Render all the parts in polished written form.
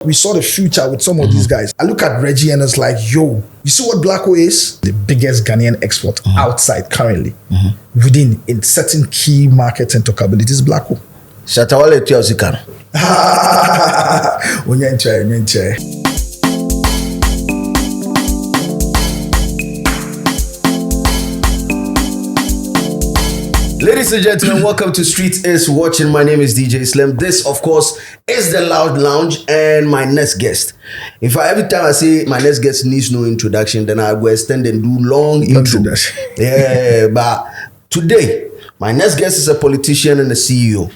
We saw the future with some of these guys. I look at Reggie and it's like, yo, you see what Blacko is? The biggest Ghanaian export outside currently. Within in certain key markets and talkability is Blacko. Shatawale Tiosikan. Onyenche. Ladies and gentlemen, welcome to Street is Watching. My name is DJ Slim. This, of course, is the Loud Lounge and my next guest. Every time I say my next guest needs no introduction, then I will extend and do long intro. Yeah, but today, my next guest is a politician and a CEO.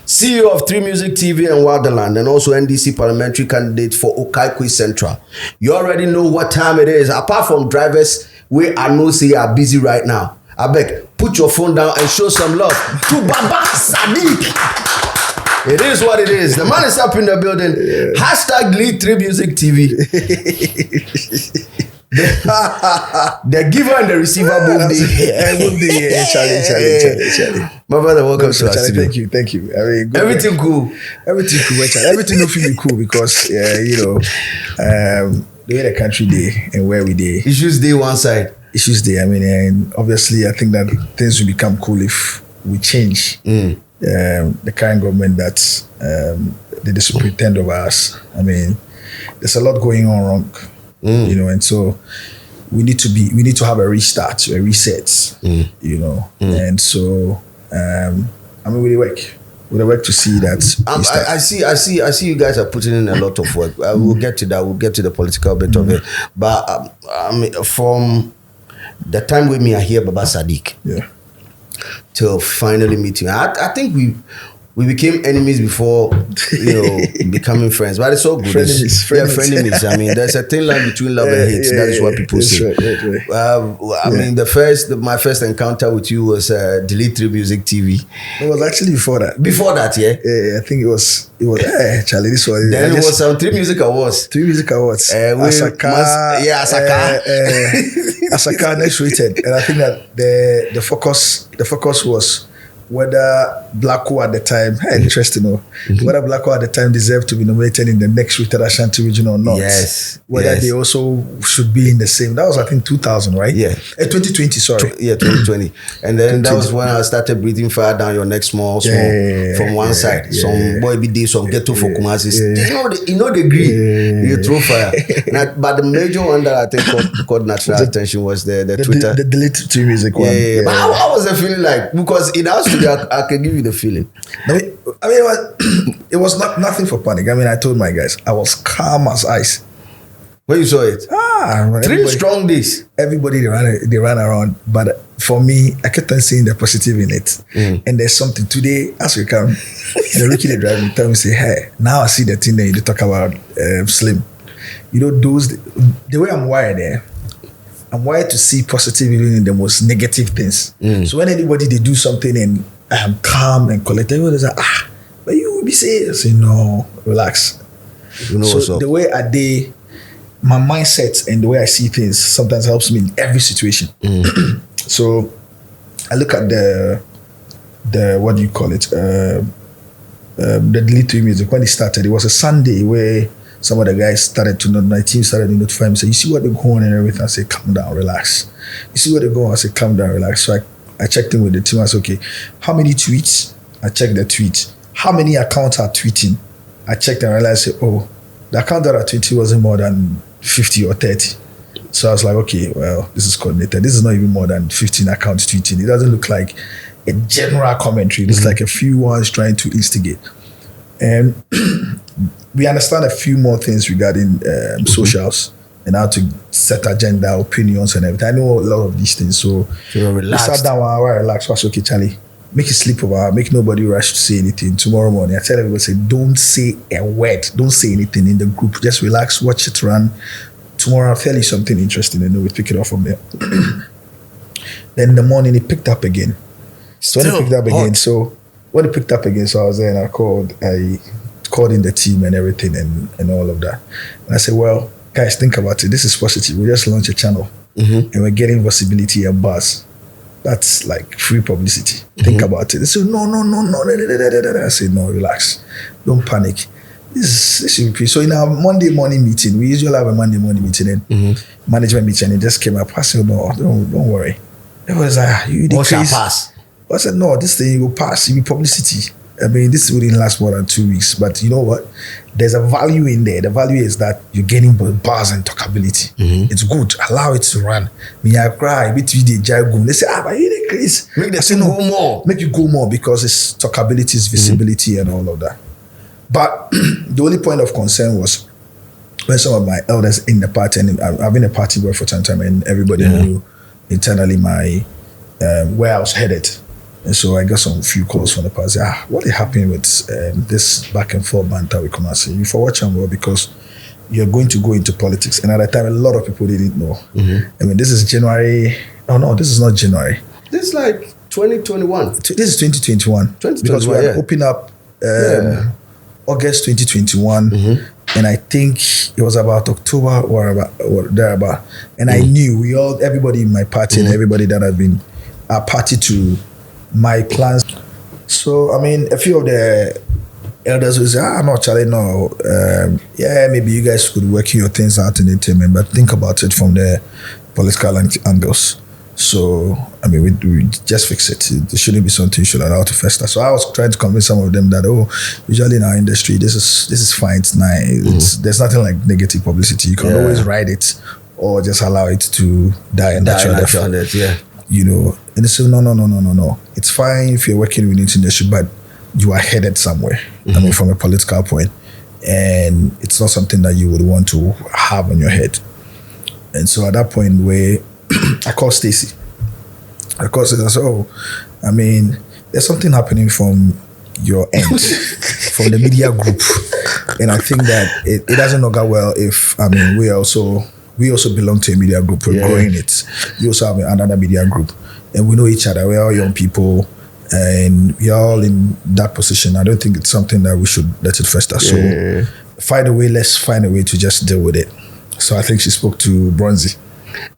CEO of 3music TV and Wilderland, and also NDC parliamentary candidate for Okaikwe Central. You already know what time it is. Apart from drivers, we I know say are busy right now. I beg, put your phone down and show some love to Baba Sadiq. It is what it is. The man is up in the building. Yeah. Hashtag lead 3music TV. The giver and the receiver both day. Charlie. My brother, welcome to us today. Thank you. I mean, everything cool. Everything cool. Everything will feel cool because, the way the country day and where we day. Issues day one side. Issues there. I mean, and obviously, I think that things will become cool if we change the current government that they just pretend over us. I mean, there's a lot going on wrong, and so we need to have a restart, a reset, and so we work to see that. I see you guys are putting in a lot of work. We'll get to that. We'll get to the political bit of it, but from the time with me, I hear Baba Sadiq. Yeah. Till finally meeting. I think we became enemies before, becoming friends. But it's all good. Frenemies. I mean, there's a thin line between love and hate. That is what people say. Right. I mean, my first encounter with you was Delete 3music TV. It was actually before that. Before that, yeah? Yeah, I think it was. Charlie, this was. Then it was some 3music Awards. 3music Awards. Asakaa. Asakaa. Asakaa next rated, and I think that the focus was whether Blacko at the time, interesting, whether Blacko at the time deserved to be nominated in the next rated Ashanti region or not. Yes. Whether they also should be in the same. That was, I think, 2000, right? Yeah. 2020, sorry. 2020. And then that was when I started breathing fire down your neck small from one side. Some boy be there, some ghetto for Kumasi. You know the green. You throw fire. But the major one that I think caught natural attention was the Twitter. The Delete 3music one. Yeah. But how was the feeling like? Because in our studio, I can give you the feeling. I mean, it was nothing for panic. I mean, I told my guys, I was calm as ice. When you saw it? 3 strong days. Everybody, they ran around. But for me, I kept on seeing the positive in it. And there's something. Today, as we come, the Ricky they drive me, tell me, say, hey, now I see the thing that you talk about Slim. The way I'm wired there, I'm wired to see positive even in the most negative things. So when anybody, they do something and I'm calm and collected, everybody's like, but you will be saying, I say, no, relax. So the way I did, my mindset and the way I see things sometimes helps me in every situation. So I look at the what do you call it? The Delete 3music. When it started, it was a Sunday where some of the guys my team started to notify me, say, you see what they're going and everything? I say, calm down, relax. You see what they're going? I say, calm down, relax. So I checked in with the team. I said, okay, how many tweets? I checked the tweets. How many accounts are tweeting? I checked and realized, the account that are tweeting wasn't more than 50 or 30. So I was like, okay, well, this is coordinated. This is not even more than 15 accounts tweeting. It doesn't look like a general commentary. It's like a few ones trying to instigate. And we understand a few more things regarding socials and how to set agenda, opinions, and everything. I know a lot of these things. So we sat down, relax. I said, okay, Charlie, make it sleep over, make nobody rush to say anything. Tomorrow morning, I tell everybody, say, don't say a word, don't say anything in the group. Just relax, watch it run. Tomorrow I'll tell you something interesting and then we'll pick it up from there. Then in the morning, it picked up again. So when it picked up again, so I was there and I called in the team and everything and all of that. And I said, well, guys, think about it. This is positive. We just launched a channel and we're getting visibility and buzz. That's like free publicity. Think about it. They said, no. I said, no, relax. Don't panic. this should be. So in our Monday morning meeting, we usually have a Monday morning meeting and management meeting, and it just came up. I said, no, don't worry. It was you the shall pass. I said, no, this thing will pass. It will be publicity. I mean, this wouldn't last more than 2 weeks. But you know what? There's a value in there. The value is that you're getting buzz and talkability. It's good. Allow it to run. Me, I cry. They say, but you Chris. Make the thing go more. Make it go more because it's talkability, it's visibility, and all of that. But the only point of concern was when some of my elders in the party, and I've been a party boy for some time, and everybody knew internally my where I was headed. And so I got some few calls from the party. What is happening with this back and forth banter with Kumasi? You for watch and well because you're going to go into politics. And at that time, a lot of people didn't know. I mean, this is January. Oh no, this is not January. This is like 2021. This is 2021. Because we are opening up August 2021. And I think it was about October or thereabout. And I knew everybody in my party and everybody that had been a party to my plans. So, I mean, a few of the elders will say, no, Charlie, no. Maybe you guys could work your things out in the team, but think about it from the political angles. So, I mean, we just fix it. It shouldn't be something you should allow to fester. So I was trying to convince some of them that, usually in our industry, this is fine, it's nice. There's nothing like negative publicity. You can always ride it or just allow it to die and natural death. You know, and they say, no. It's fine if you're working within the industry, but you are headed somewhere. I mean, from a political point. And it's not something that you would want to have on your head. And so at that point where I called Stacy. I said, I mean, there's something happening from your end, from the media group. And I think that it doesn't look well if, I mean, we also belong to a media group. We're growing it. We also have another media group. And we know each other. We're all young people. And we're all in that position. I don't think it's something that we should let it fester. So let's find a way to just deal with it. So I think she spoke to Bronzy.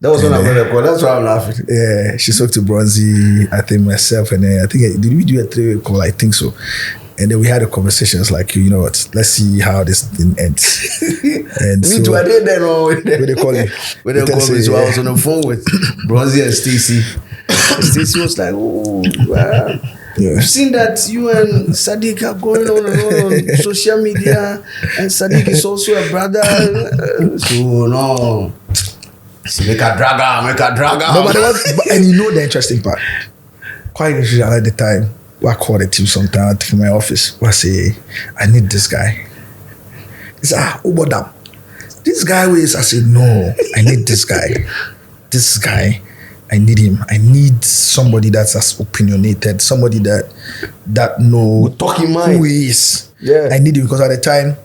That was when I heard the call. That's why I'm laughing. Yeah, she spoke to Bronzy, I think myself, and then I think, did we do a 3-way call? I think so. And then we had a conversation. It's like, you know what? Let's see how this thing ends. And me too. I did that wrong. When they call me. When they call me, so I was on the phone with Bronzy and Stacy. Stacy was like, wow. I've seen that you and Sadiq are going on social media, and Sadiq is also a brother. So no. Make a dragger. No, and you know the interesting part. Quite usually at the time, I call the team sometime, I take my office, I say, I need this guy. He said, Ubodam. This guy ways, I said, no, I need this guy. This guy, I need him. I need somebody that's as opinionated, somebody that know who he is. Yeah. I need him because at the time,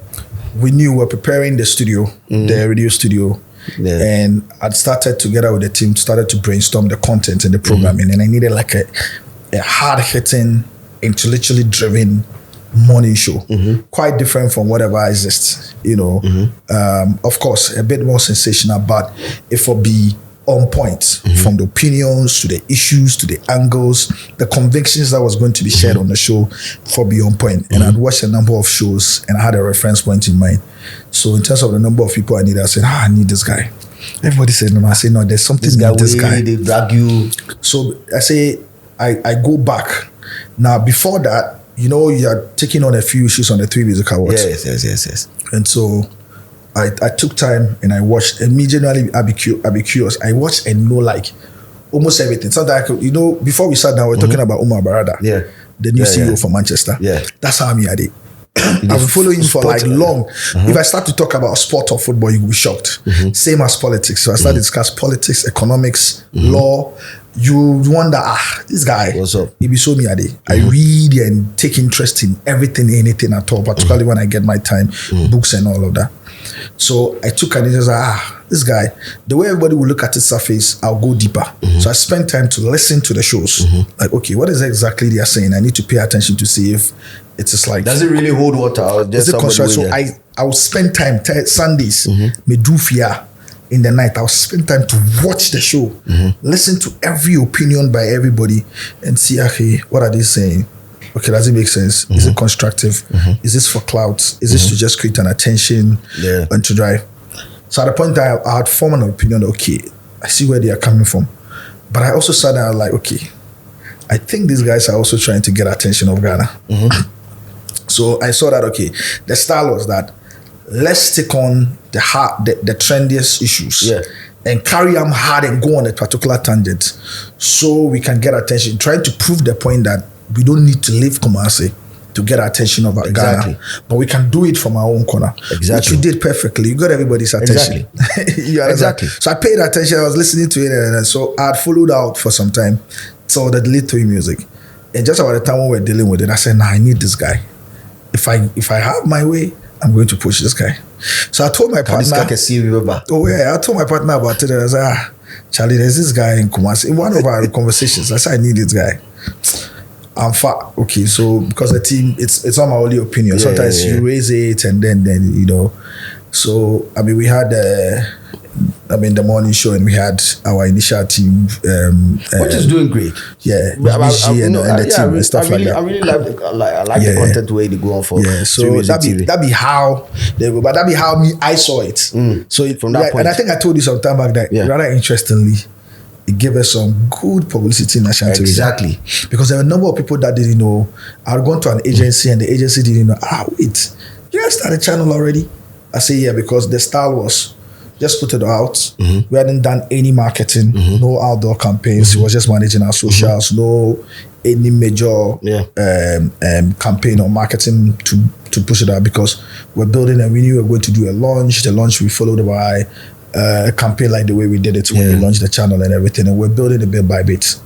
we knew we were preparing the studio, the radio studio. Yeah. And I'd started together with the team, started to brainstorm the content and the programming, and I needed like a hard-hitting, intellectually driven morning show, quite different from whatever exists, you know. Of course, a bit more sensational, but it will be on point from the opinions to the issues to the angles, the convictions that was going to be shared on the show for be on point. And I'd watched a number of shows and I had a reference point in mind. So in terms of the number of people I need, I said, I need this guy. Everybody said no. I said no. There's something about this guy. They drag you. So I say I go back. Now before that, you know, you're taking on a few issues on the 3music Awards. Yes. And so I took time and I watched. Immediately, I'll be curious. I watched and know like almost everything. Sometimes, you know, before we sat down, we were talking about Umar Barada, the new CEO for Manchester. Yeah, that's how I'm here. I've been following him for like long. If I start to talk about sport or football, you will be shocked. Same as politics. So I start to discuss politics, economics, law. You wonder, this guy, what's up? He be so me I read and take interest in everything, anything at all, particularly when I get my time, books and all of that. So I took an interest, this guy, the way everybody will look at his surface, I'll go deeper. So I spent time to listen to the shows. Like, okay, what is exactly they are saying? I need to pay attention to see if it's just like... Does it really hold water? Or just so I will spend time, Sundays, me do fear in the night. I'll spend time to watch the show, listen to every opinion by everybody and see, okay, what are they saying? okay, does it make sense? Is it constructive? Is this for clout? Is this to just create an attention and to drive? So at the point that I had formed an opinion, okay, I see where they are coming from. But I also sat down like, okay, I think these guys are also trying to get attention of Ghana. So I saw that, okay, the style was that let's take on the trendiest issues and carry them hard and go on a particular tangent so we can get attention. Trying to prove the point that we don't need to leave Kumasi to get attention of Ghana, but we can do it from our own corner. Which you did perfectly. You got everybody's attention. So I paid attention. I was listening to it, and so I had followed out for some time. So that led to 3music. And just about the time we were dealing with it, I said, I need this guy. If I have my way, I'm going to push this guy. So I told my partner. I told my partner about it. And I said, Charlie, there's this guy in Kumasi. In one of our conversations, I said, I need this guy. I'm far. Okay, so because the team, it's not my only opinion. Sometimes you raise it and then you know. So I mean, we had the morning show, and we had our initial team, which is doing great. Yeah, VG and the team and stuff like that. I really like the content way they go on for. Yeah, so that be how they go, but that be how I saw it. So from that point, and I think I told you some time back that rather interestingly, it gave us some good publicity in Ashanti. Exactly. Because there were a number of people that didn't know. I had gone to an agency and the agency didn't know. Wait, you guys started a channel already? I say, yeah, because the style was just put it out. We hadn't done any marketing, no outdoor campaigns. It was just managing our socials, no any major campaign or marketing to push it out, because we're building and we knew we were going to do a launch. The launch we followed by a campaign like the way we did it when we launched the channel and everything, and we're building it bit by bit.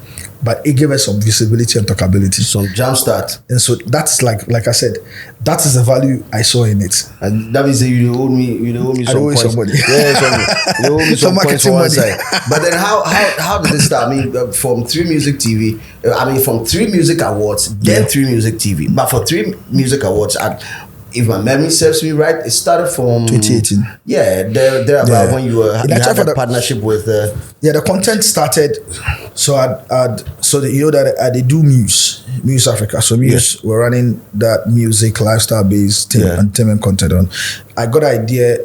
But it gave us some visibility and talkability. Some jump start. And so that's like I said, that is the value I saw in it. And that means you owe me some points. Somebody. You owe me some points on one side. But then how did it start? I mean, from 3music TV, from 3music Awards, then 3music TV. But for 3music Awards, if my memory serves me right, it started from 2018. Yeah, there about when you had a partnership with. The content started. So they do Muse Africa. So Muse were running that music lifestyle based entertainment content on. I got an idea.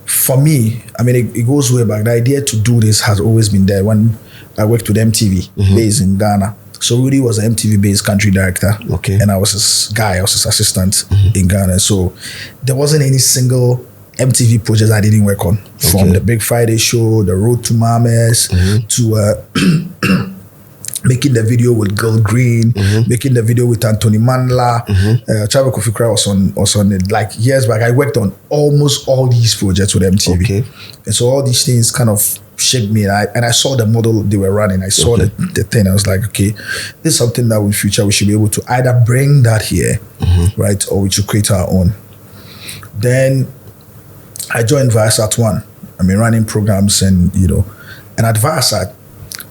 For me, I mean, it goes way back. The idea to do this has always been there. When I worked with MTV based in Ghana. So Rudy was an MTV-based country director, and I was his guy. I was his assistant in Ghana. So there wasn't any single MTV project I didn't work on, from the Big Friday show, the Road to Mamas, to making the video with Girl Green, making the video with Anthony Mandla. Chavo Kofi Kra was on it. Like years back, I worked on almost all these projects with MTV, and so all these things kind of shaped me, and I saw the model they were running. I saw the thing. I was like, okay, this is something that in future we should be able to either bring that here, right, or we should create our own. Then I joined Viasat One. I mean, running programs and at Viasat,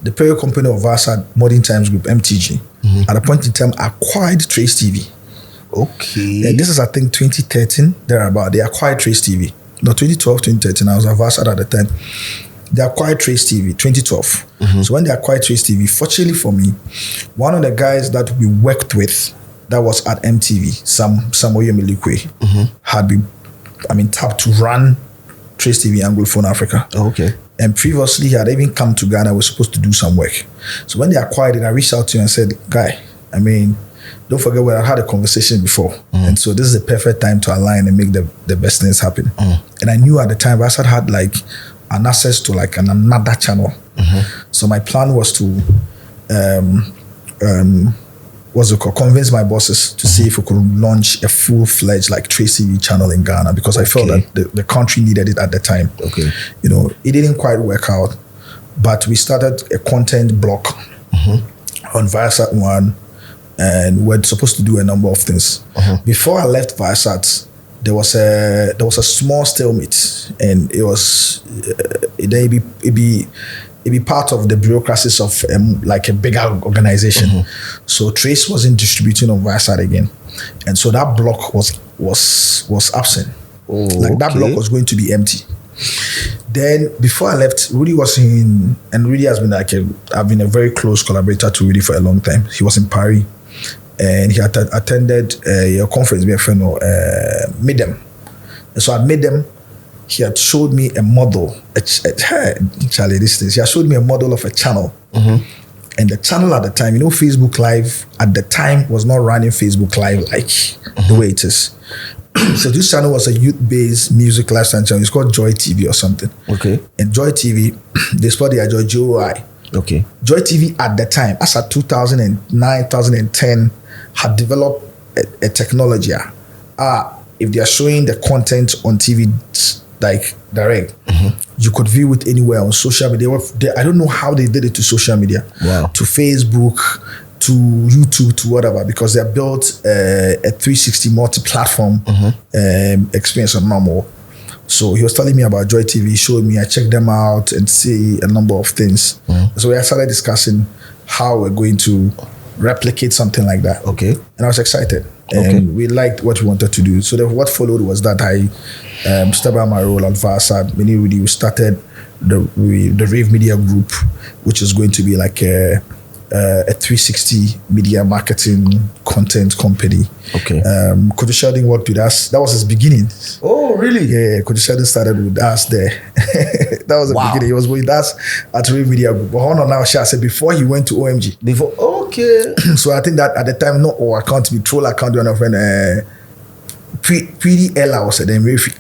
the parent company of Viasat Modern Times Group, MTG, at a point in time acquired Trace TV. Okay. And this is, I think, 2013, thereabout. They acquired Trace TV. No, 2012, 2013. I was at Viasat at the time. They acquired Trace TV, 2012. So when they acquired Trace TV, fortunately for me, one of the guys that we worked with that was at MTV, Samoye Milikwe, had been, tapped to run Trace TV Anglophone Africa. And previously, he had even come to Ghana, was supposed to do some work. So when they acquired it, I reached out to him and said, guy, don't forget we had a conversation before. And so this is the perfect time to align and make the best things happen. And I knew at the time, Viasat had an access to another channel. So my plan was to convince my bosses to see if we could launch a full-fledged Trace TV channel in Ghana, because I felt that the country needed it at the time. It didn't quite work out, but we started a content block on Viasat One, and we're supposed to do a number of things. Before I left Viasat, there was a small stalemate, and it'd be part of the bureaucracies of a bigger organization. So Trace wasn't distributing on Viasat again, and so that block was absent. That block was going to be empty. Then before I left, Rudy was and Rudy has been I've been a very close collaborator to Rudy for a long time. He was in Paris, and he attended a conference with a friend, Midem. And so at Midem, he had showed me a model. Charlie, this thing. He had showed me a model of a channel. And the channel at the time, Facebook Live at the time was not running Facebook Live like the way it is. So this channel was a youth-based music lifestyle channel. It's called Joy TV or something. Okay. And Joy TV, they spelled it Joy J-O-I. Okay. Joy TV at the time, as at 2009, 2010, had developed a technology. If they are showing the content on TV like direct, you could view it anywhere on social media. I don't know how they did it to social media. Wow. To Facebook, to YouTube, to whatever, because they built a 360 multi-platform experience on normal. So he was telling me about Joy TV, he showed me, I checked them out and see a number of things. So we started discussing how we're going to replicate something like that. Okay. And I was excited. And we liked what we wanted to do. So what followed was that I stepped out my role at Viasat. We started the Rave Media Group, which is going to be like a 360 media marketing content company. Okay. Kojo Sheldon worked with us. That was his beginning. Oh, really? Yeah, Kojo Sheldon started with us there. That was the beginning. He was with us at Rave Media Group. But hold on now, I said before he went to OMG. Before, okay. So I think that at the time, not our account, be troll account, one of friend, Pretty Ella was then Rafi.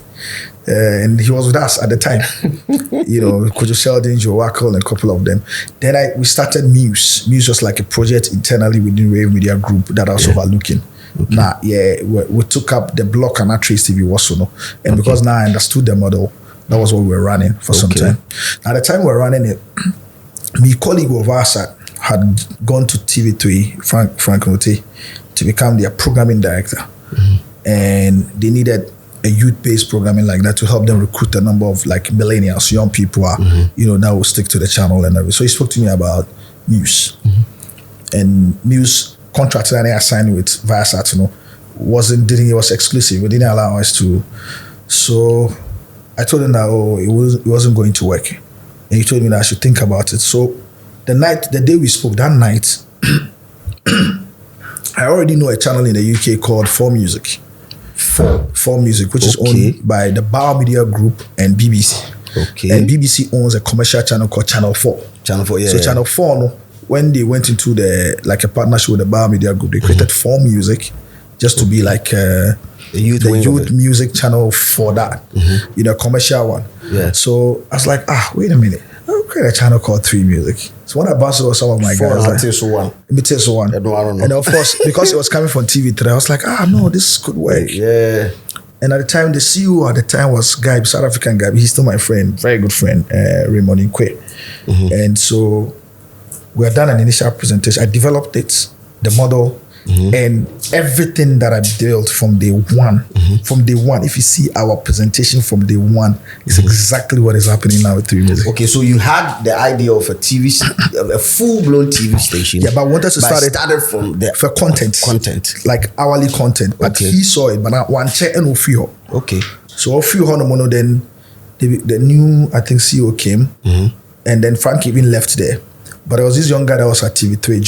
And he was with us at the time. Kojo Sheldon, Joe Wackle, and a couple of them. Then we started Muse. Muse was like a project internally within Rave Media Group that I was overlooking. Okay. We took up the block and Trace TV also. And because now I understood the model, that was what we were running for some time. At the time we were running it, my colleague of ours had gone to TV3, Frank Mote, to become their programming director. And they needed a youth-based programming like that to help them recruit a number of like millennials, young people, that will stick to the channel and everything. So he spoke to me about Muse. And Muse contract that I signed with Viasat, it was exclusive. It didn't allow us to. So I told him that it wasn't going to work. And he told me that I should think about it. So the day we spoke, that night, I already know a channel in the UK called 4music. 4music, which is owned by the Bauer Media Group and BBC. Okay. And BBC owns a commercial channel called Channel 4. Channel 4, yeah. So Channel 4, when they went into a partnership with the Bauer Media Group, they created 4music just to be like the youth music channel for that, commercial one. Yeah. So I was like, wait a minute. I'll create a channel called 3music. So when I bounced it with some of my guys, one. I don't know. And of course, because it was coming from TV3, I was like, no, this could work. Yeah. And at the time, the CEO at the time was South African guy. He's still my friend, very good friend, Raymond Nkwe. And so we had done an initial presentation. I developed it, the model, and everything that I built from day one. From day one, if you see our presentation from day one, it's exactly what is happening now with 3music. Okay, so you had the idea of a full-blown TV station. Yeah, but I wanted to started from the for content, like hourly content. But he saw it, but now one check and ofio. Okay, so ofio honomono. Then the new CEO came, and then Frank even left there. But there was this young guy that was at TV3,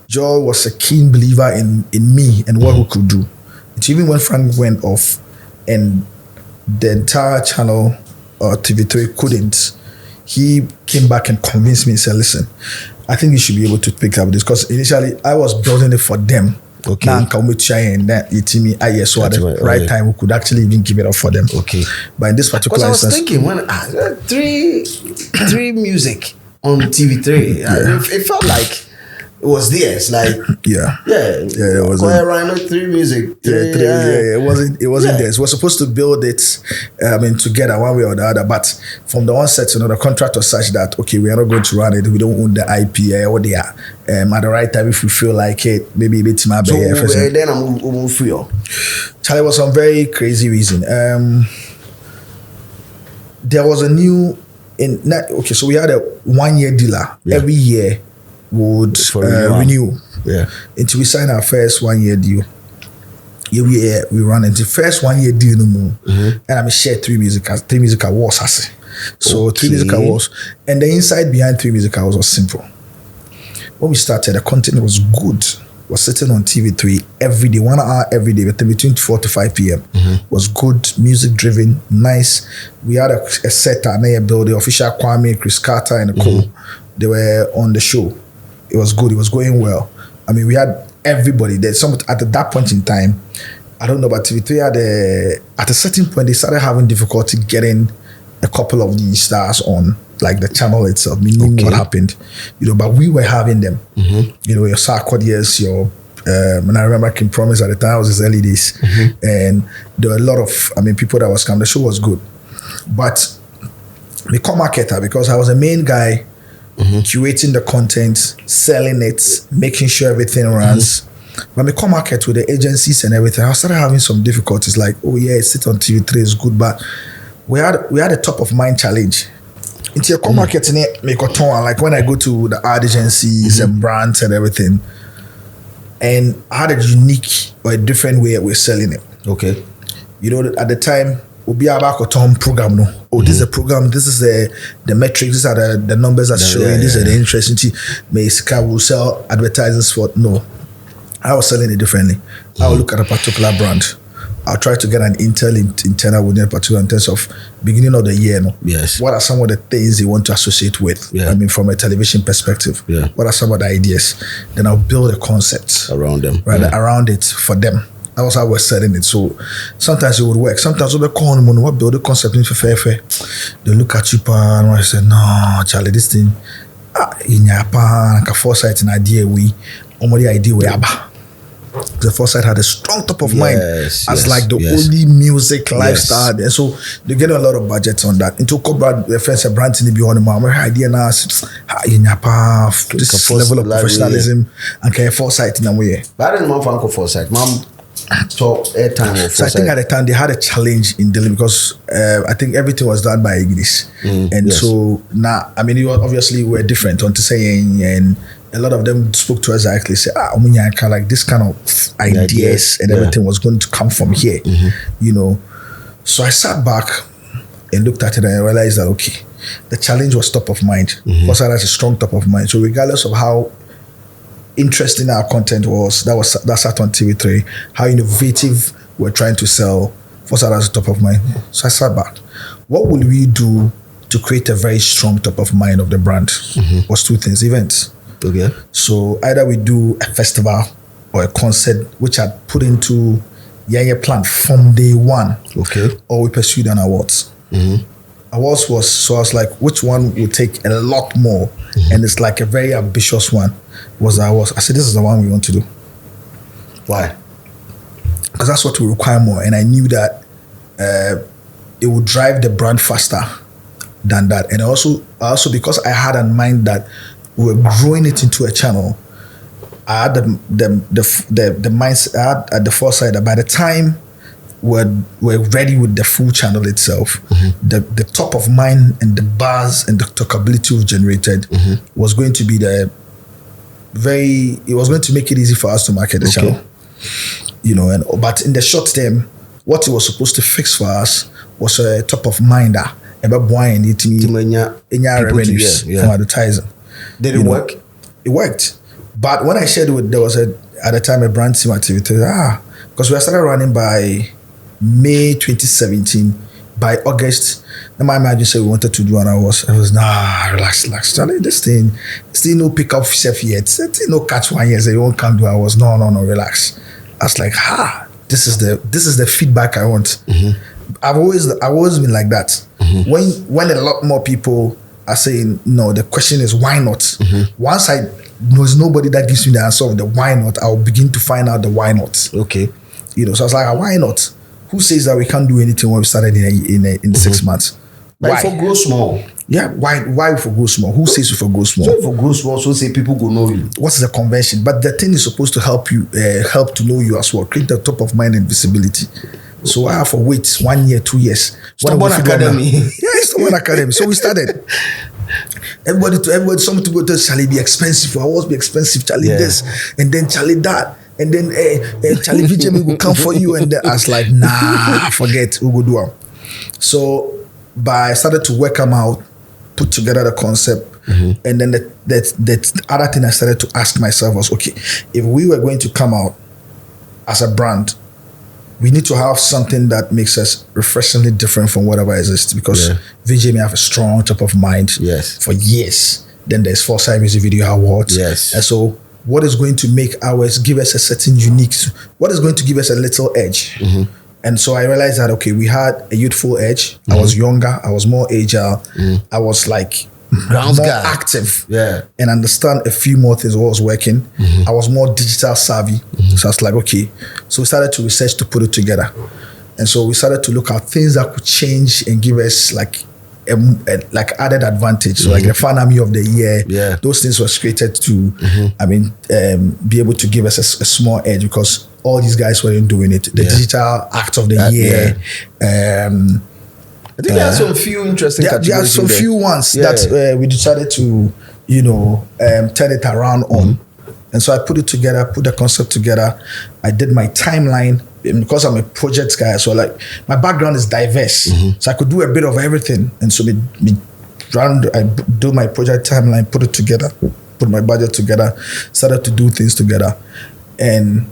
Joel was a keen believer in me and what we could do. And even when Frank went off and the entire channel TV3 couldn't, he came back and convinced me and said, listen, I think you should be able to pick up this, because initially I was building it for them. Okay. Now can we try and that it me so at the right time we could actually even give it up for them. Okay. But in this particular instance, I was thinking when 3music on TV3, it felt like it was theirs, like it was Rhino 3music. It wasn't theirs. We were supposed to build it, together one way or the other. But from the onset, the contract was such that we are not going to run it. We don't own the IP or the at the right time if we feel like it, maybe a bit more. So then I'm free. Charlie, was some very crazy reason. There was a new so we had a 1-year dealer every year. Would renew until we sign our first 1-year deal. We run into first 1-year deal no more, and I'm share 3music awards. So 3music awards, and the inside behind 3music awards was simple. When we started, the content was good. was sitting on TV3 every day, 1 hour every day, between 4 to 5 p.m. Was good, music driven, nice. We had a set at Naya Bill, the official Kwame, Chris Carter, and Cole. They were on the show. It was good. It was going well. I mean, we had everybody there. At that point in time, I don't know about TV3 at a certain point they started having difficulty getting a couple of these stars on, like the channel itself, meaning what happened, but we were having them. Your Sarkodiyas, your and I remember King Promise at the time, it was his early days, and there were a lot of people that was coming. The show was good, but become marketer because I was a main guy curating the content, selling it, making sure everything runs. When we come market with the agencies and everything, I started having some difficulties. Like, oh yeah, sit on TV3 is good, but we had a top of mind challenge. Into your come market in it, make a ton. Like when I go to the ad agencies and brands and everything, and I had a unique or a different way we're selling it. Okay, at the time, we'll be about a ton program. No, this is a program. This is the metrics. These are the numbers that showing. These are the interesting. Asakaa will sell advertisers for no. I was selling it differently. I will look at a particular brand. I'll try to get an internal within a particular in terms of beginning of the year. No? Yes. What are some of the things they want to associate with? Yeah. I mean, from a television perspective. Yeah. What are some of the ideas? Then I'll build a concept around them. Right, around it for them. That was how we're selling it. So sometimes it would work. Sometimes we'll be calling them, what build a concept in for fair. They look at you and I say, no, Charlie, this thing, in Japan, like a foresight and idea the idea we have. The foresight had a strong top of mind as like the only music lifestyle, and so they get a lot of budgets on that. Into corporate defense and brand in the beyond my idea now in Japan, this level of professionalism and care foresight in a way. But I didn't want Uncle Foresight, Mom. So airtime. So I think at the time they had a challenge in dealing because I think everything was done by English, and so now you obviously were different on to saying and. A lot of them spoke to us directly, say, like this kind of ideas and everything was going to come from here, So I sat back and looked at it and I realized that, okay, the challenge was top of mind. Because that's a strong top of mind. So regardless of how interesting our content was, that sat on TV3, how innovative we're trying to sell, first that's top of mind. So I sat back. What will we do to create a very strong top of mind of the brand? Was two things, events. Okay. So either we do a festival or a concert, which I put into plan from day one. Okay. Or we pursued an awards. Awards I was like, which one will take a lot more? And it's like a very ambitious one. I said, this is the one we want to do. Why? Because that's what we require more. And I knew that it would drive the brand faster than that. And also because I had in mind that we were growing it into a channel, I had the mindset, I had the foresight that by the time we're ready with the full channel itself, the top of mind and the buzz and the talkability we've generated was going to be it was going to make it easy for us to market the channel. But in the short term, what it was supposed to fix for us was a top of minder about buying it revenues from advertising. Did it work? It worked. But when I shared it there was at the time a brand team activity, because we started running by May 2017. By August, my manager said we wanted to do an hours. I was relax. Charlie, this thing no pick up self yet. This no catch 1 year. You won't come do hours. No, relax. I was like, this is the feedback I want. I've always been like that. When a lot more people are saying no, the question is why not? Once there's nobody that gives me the answer of the why not, I'll begin to find out the why not. Okay. So I was like, why not? Who says that we can't do anything when we started in 6 months? Why? For go small. Yeah, why for go small? Who says for go small? So for go small, so say people go know you. What's the convention? But the thing is supposed to help you, help to know you as well, create the top of mind and visibility. So I have to wait 1 year, 2 years. StoneBwoy Academy. Yeah, StoneBwoy Academy. So we started. Everybody, someone to go to Charlie be expensive. I always be expensive, Charlie this, and then Charlie that, and then Charlie VGMA will come for you, and then I was like, nah, forget, we will do it. So, I started to work them out, put together the concept, And then the other thing I started to ask myself was, okay, if we were going to come out as a brand, we need to have something that makes us refreshingly different from whatever exists, because VGMA have a strong top of mind for years. Then there's Foresight Music Video Awards. And so what is going to make ours, give us a certain unique, what is going to give us a little edge? And so I realized that, okay, we had a youthful edge. I was younger, I was more agile, I was like more active and understand a few more things what was working. I was more digital savvy. So I was like, okay. So we started to research to put it together. And so we started to look at things that could change and give us like like added advantage. So like the Fan Army of the Year, those things was created to, be able to give us a small edge, because all these guys weren't doing it. The Digital Act of the Year. I think there are some few interesting categories. There are some few ones that we decided to, turn it around on. And so I put it together, put the concept together. I did my timeline, because I'm a project guy. So like my background is diverse. So I could do a bit of everything. And so I do my project timeline, put it together, put my budget together, started to do things together. And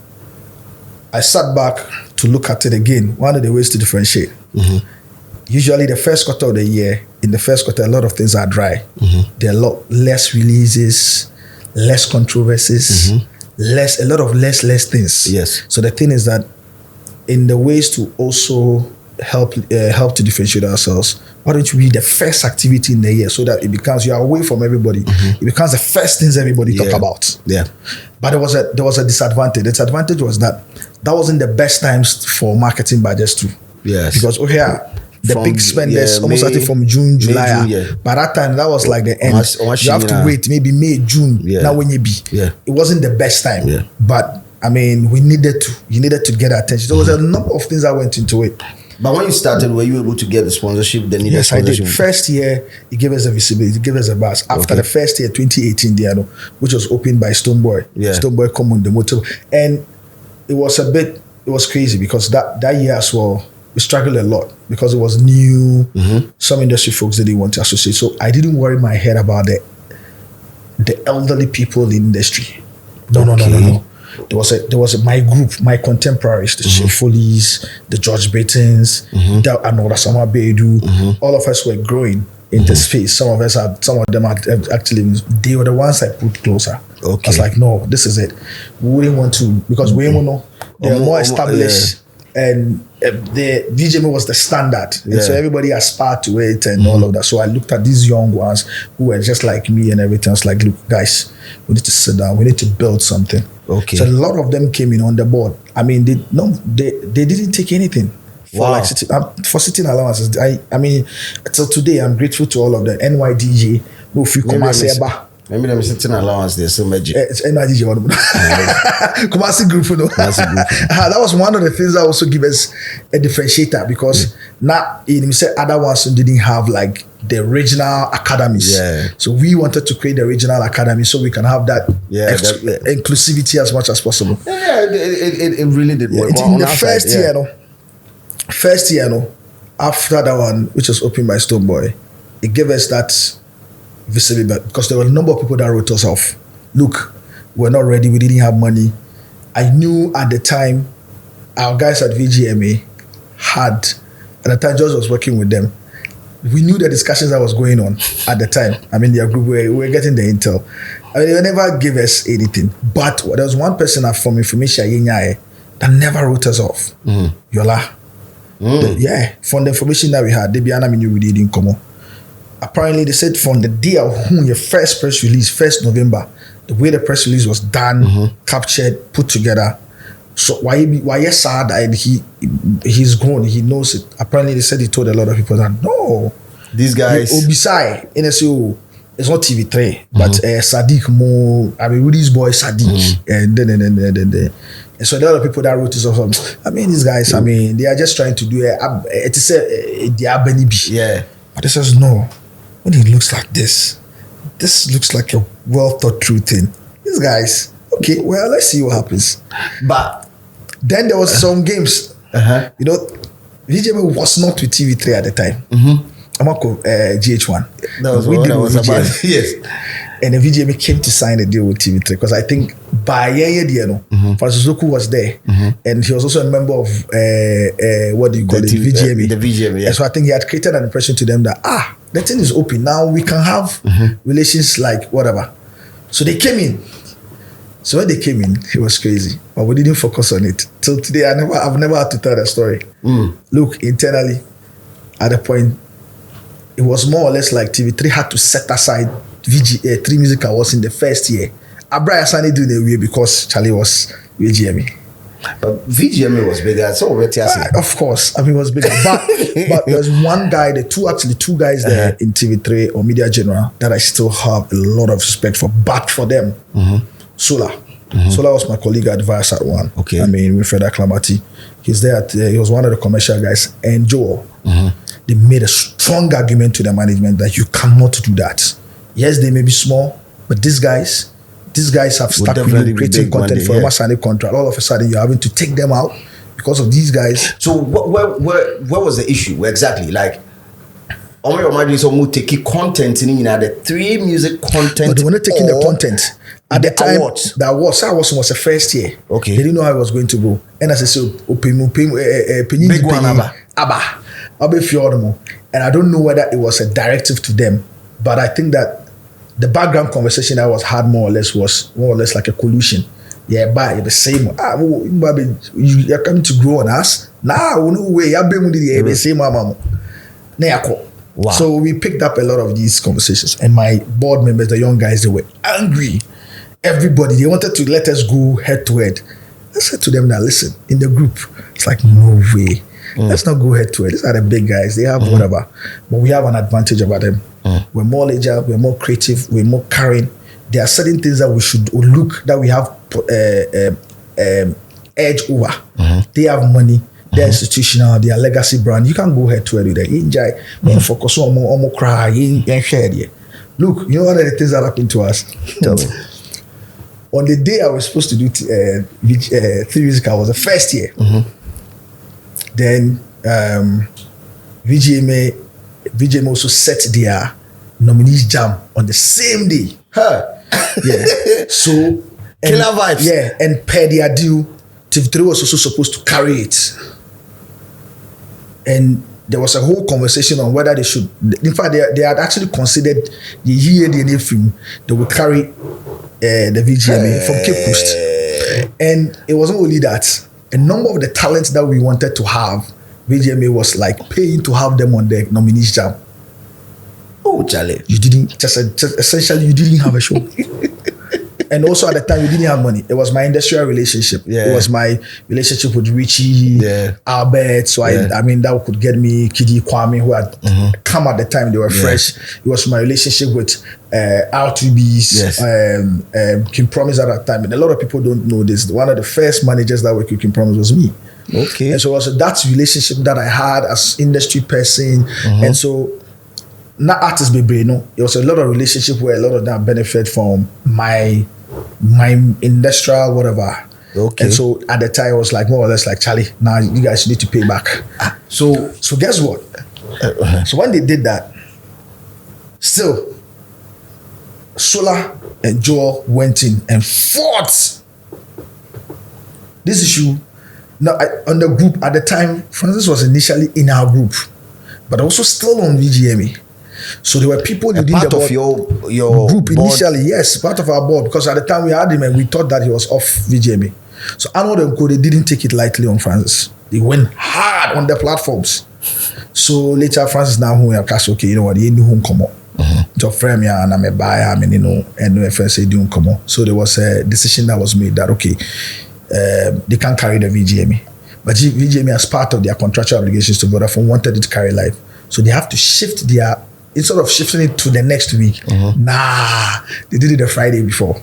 I sat back to look at it again. One of the ways to differentiate. Usually the first quarter of the year, in the first quarter, a lot of things are dry. There are a lot less releases, less controversies, a lot of less things. So the thing is that in the ways to also help to differentiate ourselves, why don't you be the first activity in the year, so that it becomes, you are away from everybody. It becomes the first things everybody talk about. But there was a disadvantage. The disadvantage was that wasn't the best times for marketing budgets too. Because the big spenders almost started from June, July. By that time, that was like the end. You have to wait maybe May, June. Now when you be, it wasn't the best time. But I mean, you needed to get attention. There was a number of things that went into it. But when you started, were you able to get the sponsorship? Yes, I did. First year, it gave us a visibility, it gave us a buzz. After the first year, 2018, which was opened by StoneBwoy. StoneBwoy come on the motor. And it was crazy, because that year as well, we struggled a lot because it was new. Some industry folks didn't want to associate. So I didn't worry my head about the elderly people in the industry. No. There was my group, my contemporaries, the Chief Follies, the George Baitons, the Anoda Sama Bedu. All of us were growing in the space. Some of them had actually, they were the ones I put closer. I was like, no, this is it. We wouldn't want to, because we didn't know they were more established. And the VGMA was the standard. And so everybody aspired to it and all of that. So I looked at these young ones who were just like me and everything. I was like, look, guys, we need to sit down. We need to build something. So a lot of them came in on the board. I mean, they didn't take anything for sitting allowances. I mean, until today, I'm grateful to all of them. NYDJ, maybe them sitting allowance there, so magic. It's NYDJ. Kumasi group, that was one of the things that also give us a differentiator, because now you say other ones didn't have like the regional academies. So we wanted to create the regional academy so we can have that inclusivity as much as possible. It really did work. In the first year, after that one, which was opened by StoneBwoy, it gave us that visibility, because there were a number of people that wrote us off. Look, we're not ready, we didn't have money. I knew at the time our guys at VGMA had, at the time George was working with them, we knew the discussions that was going on at the time. I mean, their group, we were getting the intel. I mean, they never gave us anything. But there was one person from information that never wrote us off. Yola. From the information that we had, they be we didn't come on. Apparently, they said from the day of your first press release, 1st November, the way the press release was done, captured, put together. So why is sad that he's grown, he knows it. Apparently, they said he told a lot of people that no, these guys Obisai NSO, it's not TV3, but Sadiq Mo, I mean Rudy's boy Sadiq, and then. And so there are a lot of people that wrote this off. I mean, these guys, I mean, they are just trying to do it is the Abeni B. But this says no. When it looks like this looks like a well thought through thing. These guys, okay, well, let's see what happens. But then there was some games. VGMA was not with TV3 at the time. GH1. That was we what did I was with about. VGMA. Yes. And the VGMA came to sign a deal with TV3 because I think by Francis Zoku was there, and he was also a member of what do you call it, VGMA. The VGMA. Yeah. And so I think he had created an impression to them that the thing is open now. We can have relations like whatever. So they came in. So when they came in, it was crazy, but we didn't focus on it till today. I've never had to tell the story. Look, internally, at the point, it was more or less like TV3 had to set aside 3music Awards in the first year. Abraya Sani doing it because Charlie was VGMA. But VGMA was bigger. So of course, I mean it was bigger. But there's one guy, two guys there in TV3 or Media General that I still have a lot of respect for. But for them, Sola. Sola was my colleague at Viasat1. Okay. I mean, with Fred Aklamati. He's there. He was one of the commercial guys. And Joel, they made a strong argument to the management that you cannot do that. Yes, they may be small, but these guys have stuck with you creating content for a signing contract. All of a sudden, you're having to take them out because of these guys. So where was the issue exactly? Like, taking content in the 3music content. But they were not taking the content. At the time, awards. That was the first year. Okay. They didn't know how it was going to go. And as I said, big one, Abba. And I don't know whether it was a directive to them, but I think that the background conversation I was had more or less like a collusion. Yeah, by the same. You're coming to grow on us. Now, no way. You're being the same. Wow. So we picked up a lot of these conversations, and my board members, the young guys, they were angry. Everybody, they wanted to let us go head to head. I said to them, now listen, in the group, it's like, no way. Let's not go head to head. These are the big guys. They have whatever. But we have an advantage about them. We're more leisure, we're more creative, we're more caring. There are certain things that we should look, that we have edge over. They have money, they're institutional, they are legacy brand. You can't go head to head with them. Enjoy, focus on more cry, and share there. Look, you know one of the things that happened to us? Tell me. On the day I was supposed to do 3music, I was the first year. Then VGMA also set their nominees jam on the same day. Yeah. So killer vibes. Yeah, and per their due, TV3 was also supposed to carry it. And there was a whole conversation on whether they should. In fact, they had actually considered the year they film, they would carry the VGMA from Cape Coast. And it wasn't only that. A number of the talents that we wanted to have, VGMA was like paying to have them on the nominees jam. Oh, Charlie. You didn't, just essentially, you didn't have a show. And also at the time, we didn't have money. It was my industrial relationship. Yeah. It was my relationship with Richie, Albert. So I mean, that could get me Kidi Kwame, who had come at the time. They were fresh. It was my relationship with R2B's, Kim Promise at that time. And a lot of people don't know this. One of the first managers that worked with Kim Promise was me. Okay. And so also that relationship that I had as industry person. And so, not artist baby, no. It was a lot of relationship where a lot of them benefit from my industrial whatever. Okay. And so at the time it was like more or less like, Charlie, now you guys need to pay back. So guess what? So when they did that, still Sola and Joel went in and fought this issue. Now on the group at the time, Francis was initially in our group, but also still on VGMA. So there were people within part the board, of your group board. initially, yes, part of our board, because at the time we had him and we thought that he was off VGMA. So Arnold and Co, they didn't take it lightly on Francis. They went hard on the platforms. So later Francis now who are cash, okay, you know what, he knew whom come up. To frame ya and I'm a buyer, and no FSA doing come on. So there was a decision that was made that okay, they can't carry the VGMA. But VGMA as part of their contractual obligations to Vodafone wanted it to carry live. So they have to shift instead of shifting it to the next week, they did it the Friday before.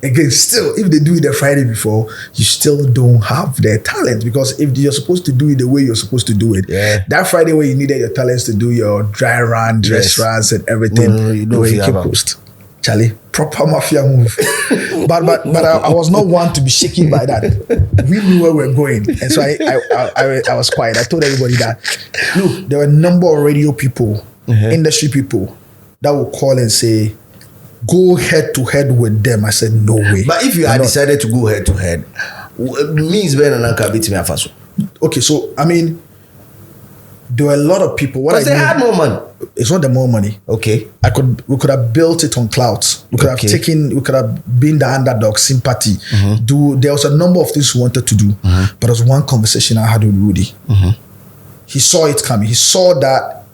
Again, still, if they do it the Friday before, you still don't have their talent, because if you're supposed to do it the way you're supposed to do it, that Friday where you needed your talents to do your dry run, dress runs and everything, you the way you keep post. Charlie, proper mafia move. but I was not one to be shaken by that. We knew where we were going, and so I was quiet. I told everybody that look, there were a number of radio people, industry people that would call and say, go head to head with them. I said, no way. But if you had decided to go head to head, means Ben and Anka beat me at first. Okay, so I mean, there were a lot of people. Because they had more money. It's not the more money. Okay. We could have built it on clouds. We could have been the underdog sympathy. There was a number of things we wanted to do. But there was one conversation I had with Rudy. He saw it coming. He saw that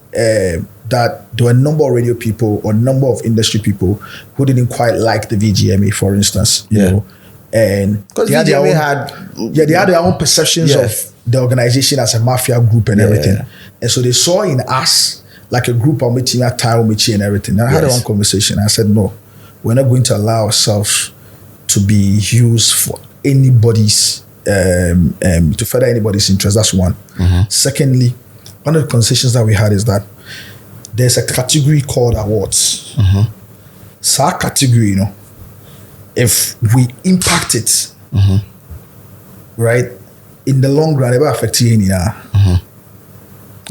that there were a number of radio people or a number of industry people who didn't quite like the VGMA, for instance. You know? And because VGMA had they had their own perceptions of the organization as a mafia group and everything. And so they saw in us like a group of Michi and everything. And I had one conversation. I said, no, we're not going to allow ourselves to be used for anybody's to further anybody's interest. That's one. Secondly, one of the conversations that we had is that there's a category called awards. So our category, you know, if we impact it, right, in the long run, it will affect you.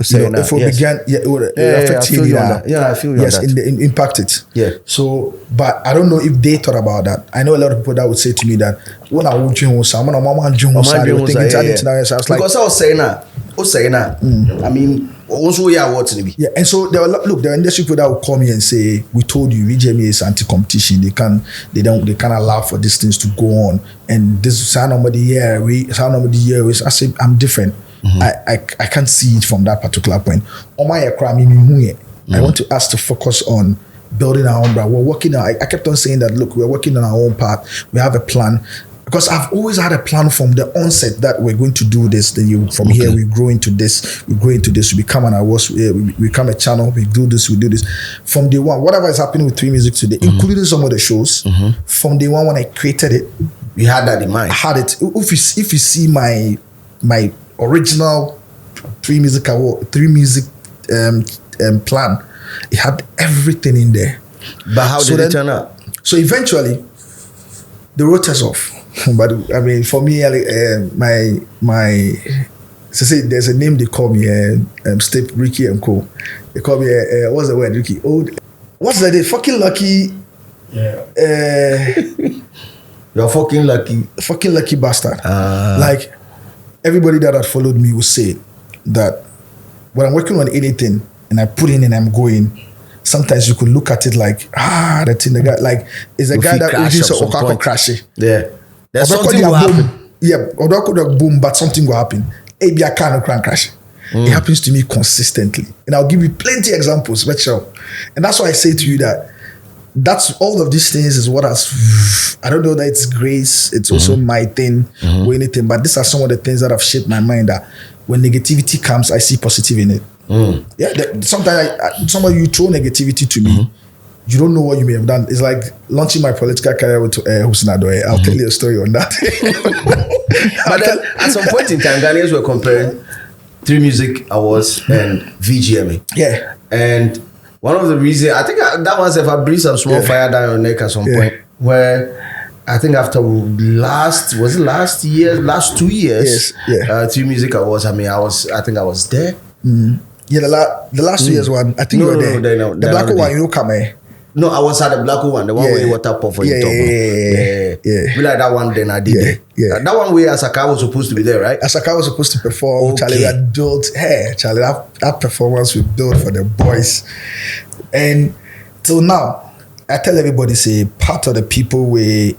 So if we began, it would affect you. I feel you. Yes, in impact it. Yeah. So, but I don't know if they thought about that. I know a lot of people that would say to me that when I want you, someone, I was like, because I was saying that, I mean, also what's in yeah, and so there were industry people that would call me and say, "We told you, VGMA is anti-competition. They can't allow for these things to go on. And this sound nobody here. I say I'm different. I can't see it from that particular point. I want to ask to focus on building our own brand. We're working on. I kept on saying that. Look, we're working on our own path. We have a plan. Because I've always had a plan from the onset that we're going to do this. Then from here we grow into this. We become an awards. We become a channel. We do this. From day one, whatever is happening with 3music today, including some of the shows, from day one when I created it, we had that in mind. I had it. If you see my original 3music plan, it had everything in there. But how did it turn out? So eventually, they wrote us off. But I mean, for me, my so say there's a name they call me, Step Ricky and Co. They call me what's the word, Ricky? What's that? Fucking lucky. You're fucking lucky. Fucking lucky bastard. Like everybody that had followed me would say that when I'm working on anything and I put in and I'm going, sometimes you could look at it like, that thing, the guy, like, is a guy that uses a Okako crash. Yeah. There's something will happen. Yeah, or that could have boom, but something will happen. Maybe I can't crash. It happens to me consistently. And I'll give you plenty of examples, but sure. And that's why I say to you that that's all of these things is what has, I don't know that it's grace, it's also my thing or anything, but these are some of the things that have shaped my mind that when negativity comes, I see positive in it. Yeah, sometimes somebody you throw negativity to me, you don't know what you may have done. It's like launching my political career with Hussein Adoye. I'll tell you a story on that. But then at some point in time, Ghanaians were comparing 3music Awards and VGMA. Yeah. And one of the reasons, I think that was if I breathed some small fire down your neck at some point, where I think after last 2 years, 3music Awards, I think I was there. Yeah, the last 2 years one, I think you were there. The black one, you come here. No, I was at the black one, the one where you water pop for your top. Yeah. Be like that one, then I did it. Yeah. That one where Asakaa was supposed to be there, right? Asakaa was supposed to perform. Okay. Charlie, that built, Charlie, that performance we built for the boys. And till now, I tell everybody, say, part of the people where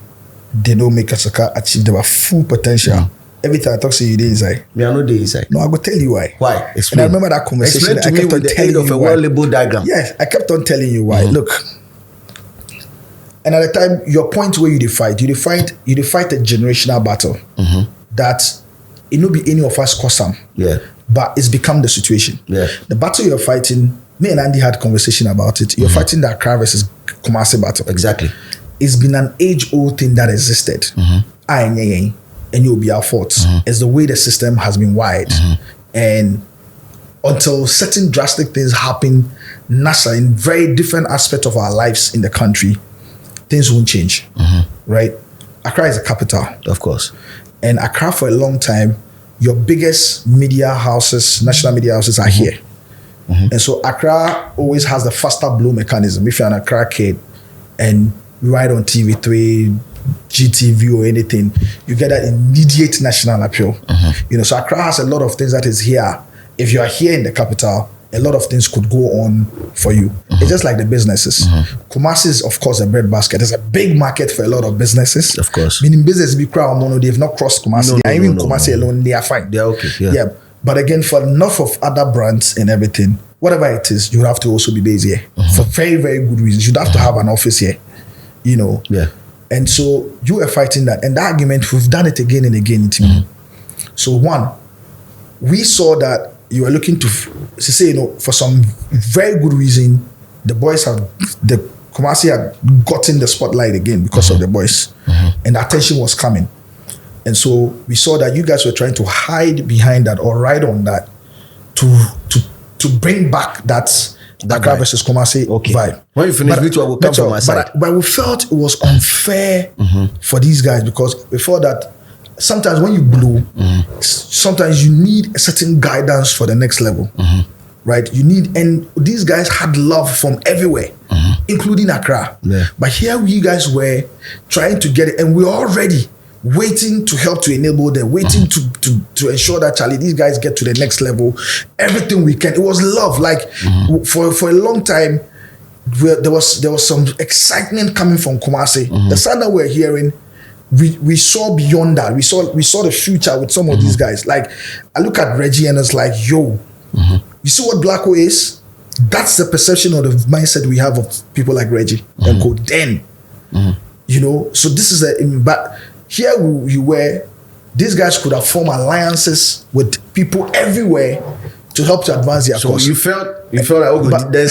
they don't make Asakaa achieve their full potential. Every time I talk to you, they inside. Me, I know they inside. No, I go tell you why. Why? Explain. And I remember that conversation. Explain to me with the end of a well-labeled diagram. Yes, I kept on telling you why. Look, and at the time, your point where you fight a generational battle that it no be any of us cause some. Yeah. But it's become the situation. Yeah. The battle you're fighting, me and Andy had conversation about it. You're fighting the Accra versus Kumasi battle. Exactly. It's been an age-old thing that existed. And you'll be our fault. It's the way the system has been wired. And until certain drastic things happen, NASA, in very different aspects of our lives in the country, things won't change. Right? Accra is a capital. Of course. And Accra for a long time, your biggest media houses, national media houses are here. And so Accra always has the faster blow mechanism. If you're an Accra kid and you ride on TV3, GTV or anything, you get that immediate national appeal. You know, so Accra has a lot of things that is here. If you are here in the capital, a lot of things could go on for you. It's just like the businesses. Kumasi is, of course, a breadbasket. There's a big market for a lot of businesses. Of course. Meaning business be crowd mono, they've not crossed Kumasi. They are even Kumasi alone, they are fine. They are okay. Yeah. But again, for enough of other brands and everything, whatever it is, you have to also be based here for very, very good reasons. You'd have to have an office here, you know. Yeah. And so you were fighting that. And the argument, we've done it again and again. So one, we saw that you were looking to say, you know, for some very good reason, the boys Kumasi had gotten the spotlight again because of the boys. And the attention was coming. And so we saw that you guys were trying to hide behind that or ride on that to bring back that Accra versus Kumasi vibe. When you finish, which one will come from my side? But we felt it was unfair for these guys because before that, sometimes when you blow, sometimes you need a certain guidance for the next level, right? You need, and these guys had love from everywhere, including Accra. But here you guys were trying to get it, and we're already waiting to help to enable them, waiting to ensure that these guys get to the next level. Everything we can. It was love. Like for a long time, there was some excitement coming from Kumasi. The sound that we're hearing, we saw beyond that. We saw the future with some of these guys. Like I look at Reggie and it's like, yo, you see what Blacko is? That's the perception or the mindset we have of people like Reggie and Co. Then, you know. So this is but here you were. These guys could have formed alliances with people everywhere to help to advance their cause. So you felt like, okay, but then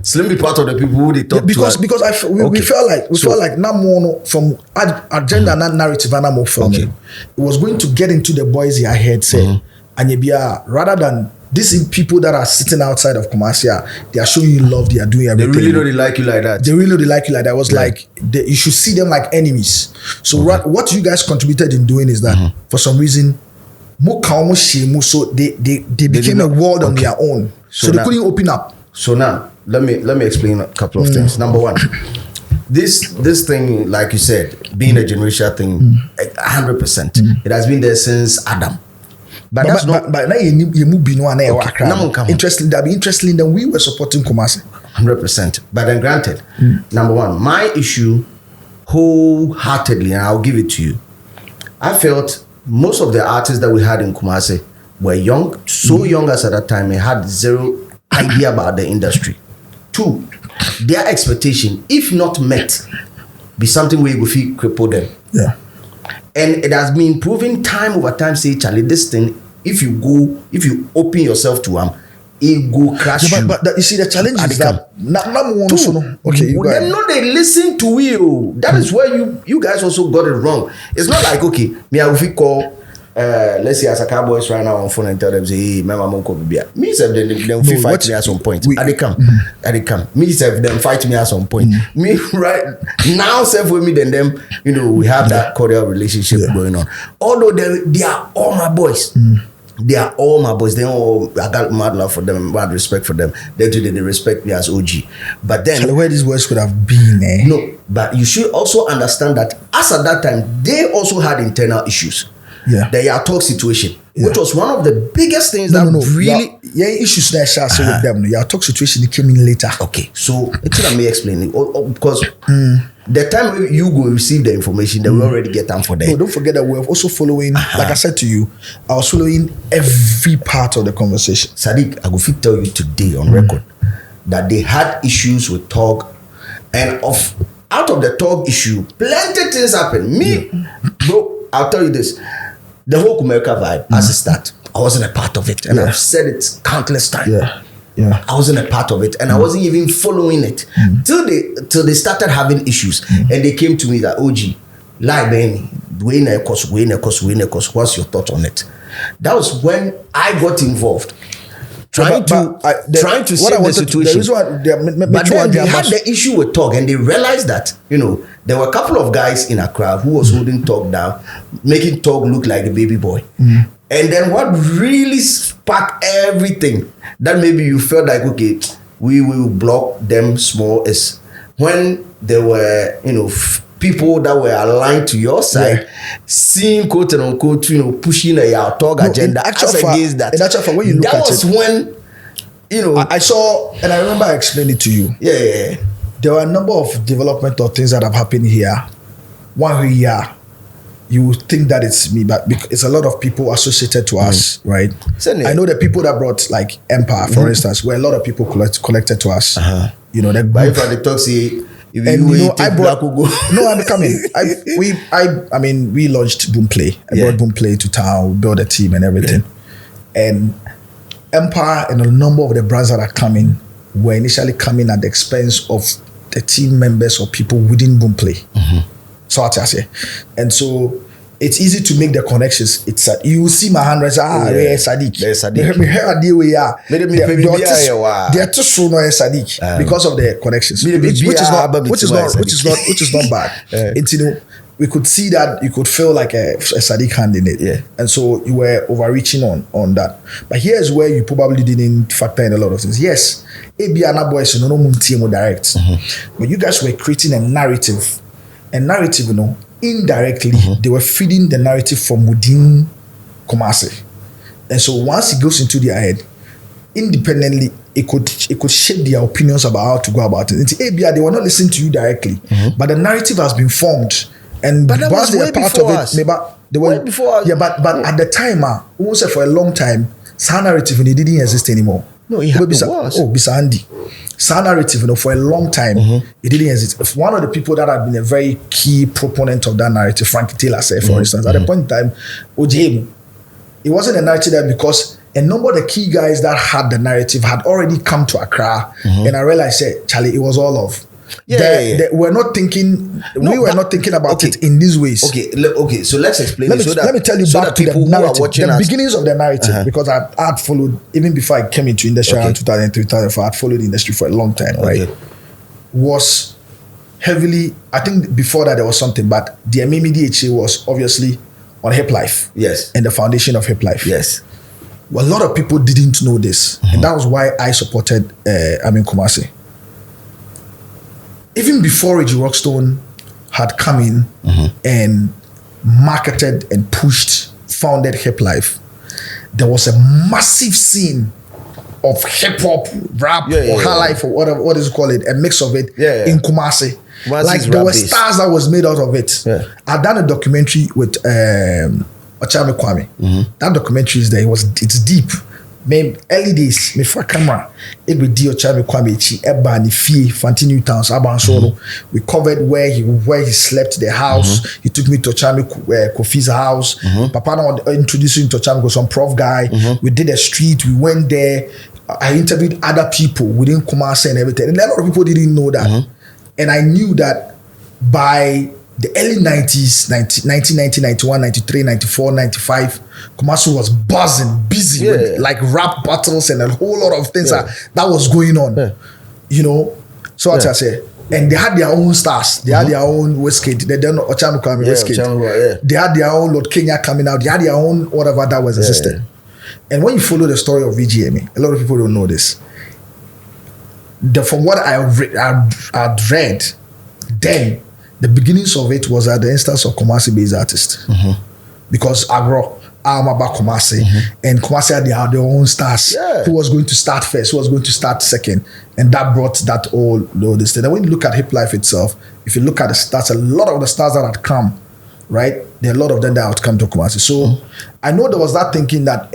Slim be part of the people who they talk because to. Because we felt like now more from agenda and narrative and more film. It was going to get into the boys' head say, and rather than these people that are sitting outside of Kumasi, they are showing you love, they are doing everything. They really don't like you like that. They really don't like you like that. It was like you should see them like enemies. So what you guys contributed in doing is that for some reason, so they became a world on their own. So they couldn't open up. So now let me explain a couple of things. Number one, this thing, like you said, being a generational thing, 100%. It has been there since Adam. But that's not. But now you move beyond interesting. That be interesting. Then we were supporting Kumasi 100%. But then, granted, number one, my issue wholeheartedly, and I'll give it to you. I felt most of the artists that we had in Kumasi were young, so young as at that time, they had zero idea about the industry. Two, their expectation, if not met, be something where you will feel cripple them. Yeah. And it has been proven time over time, say, Charlie, this thing, if you open yourself to them, it go crash you. But you see, the challenge is that they listen to you. That is where you guys also got it wrong. It's not like, okay, me I will call let's say Asakaa boys right now on phone and tell them, say, hey, my mama will be here. Me say them fight me at some point. They come. Me say them fight me at some point. Me right now, self with me then them, you know, we have that cordial relationship going on. Although they are all my boys. They are all my boys. I got mad love for them, mad respect for them. They respect me as OG. But then where these boys could have been, No, but you should also understand that as at that time, they also had internal issues. Yeah. The Talk situation, which was one of the biggest things really issues that I share with them. The Talk situation came in later. Okay, so let me explain it because the time you go receive the information, they will already get time for them. No, don't forget that we're also following. Like I said to you, I was following every part of the conversation. Sadiq, I will tell you today on record that they had issues with Talk, and out of the Talk issue, plenty things happened. Bro, I'll tell you this. The whole America vibe as a start, I wasn't a part of it. And I've said it countless times. Yeah. I wasn't a part of it. And I wasn't even following it. Till they started having issues. And they came to me that, OG, lie, man, what's your thought on it? That was when I got involved. Trying to save the situation. But then they had the issue with Talk, and they realized that, you know, there were a couple of guys in Accra who was holding Talk down, making Talk look like a baby boy. And then what really sparked everything that maybe you felt like, okay, we will block them small is when there were, people that were aligned to your side, seeing quote and unquote, pushing a Talk agenda as against that. In actual fact, when you look at it, when I saw, and I remember I explained it to you. Yeah. There were a number of developmental things that have happened here. One year, you would think that it's me, but it's a lot of people associated to us, right? I know the people that brought like Empire, for instance, where a lot of people collected to us. But if I talk, say, I'm coming. We launched Boomplay. I brought Boomplay to town, built a team and everything. And Empire and a number of the brands that are coming were initially coming at the expense of the team members or people within Boomplay. So I say, and so it's easy to make the connections. It's you see my hand raise. Sadiq. They're too soon Sadiq because of the connections, which is not bad. It's we could see that, you could feel like a Sadiq hand in it. And so you were overreaching on that. But here's where you probably didn't factor in a lot of things. Yes, ABN boys no direct. But you guys were creating a narrative. Indirectly, they were feeding the narrative from within Kumasi. And so once it goes into their head, independently, it could shape their opinions about how to go about it. Into ABN, they were not listening to you directly, but the narrative has been formed. And but that was way before us. They were way before us. Yeah, but at the time, we said for a long time, Sa narrative it didn't exist anymore. No, it was. Bisa Andy. Sa narrative, for a long time, it didn't exist. One of the people that had been a very key proponent of that narrative, Frankie Taylor said, for instance, at the point in time, OJM, it wasn't a narrative that because a number of the key guys that had the narrative had already come to Accra, and I realized, Charlie, it was all of. We're not thinking. We were not thinking about it in these ways. Okay. So let's explain. Let me tell you back to the narrative, the beginnings of the narrative, because I had followed even before I came into industry around 2003, 2004. I had followed the industry for a long time. Right, was heavily. I think before that there was something, but the MMDHA was obviously on Hip Life. Yes, and the foundation of Hip Life. Yes. Well, a lot of people didn't know this, and that was why I supported Kumasi. Even before Reggie Rockstone had come in and marketed and pushed, founded Hip Life, there was a massive scene of hip hop, rap, or high life, or whatever, what is it called, a mix of it in Kumasi. Like there were stars that was made out of it. I've done a documentary with Ochame Kwame. That documentary is there. It's deep. Early days, me for camera, it would deal Ochame Kwame Eba ni fie Fanti New Towns Abansoro. We covered where he slept, the house. He took me to Ochame Kofi's house. Papa now introduced him to Ochame, some prof guy. We did a street. We went there. I interviewed other people within Kumasi and everything. And a lot of people didn't know that. And I knew that by the early 90s, 1990, 91, 93, 94, 95, Kumasi was buzzing, busy with like rap battles and a whole lot of things that was going on. So what I say, and they had their own stars. They had their own whiskey. They don't know Ochame Kwame whiskey. They had their own Lord Kenya coming out. They had their own whatever that was existing. And when you follow the story of VGMA, a lot of people don't know this. From what I'd read, then the beginnings of it was at the instance of Kumasi-based artists. Because Agro, Amaba Kumasi, and Kumasi had their own stars. Who was going to start first, who was going to start second. And that brought that all this thing. And when you look at Hip Life itself, if you look at the stars, a lot of the stars that had come, right? There are a lot of them that had come to Kumasi. So I know there was that thinking that,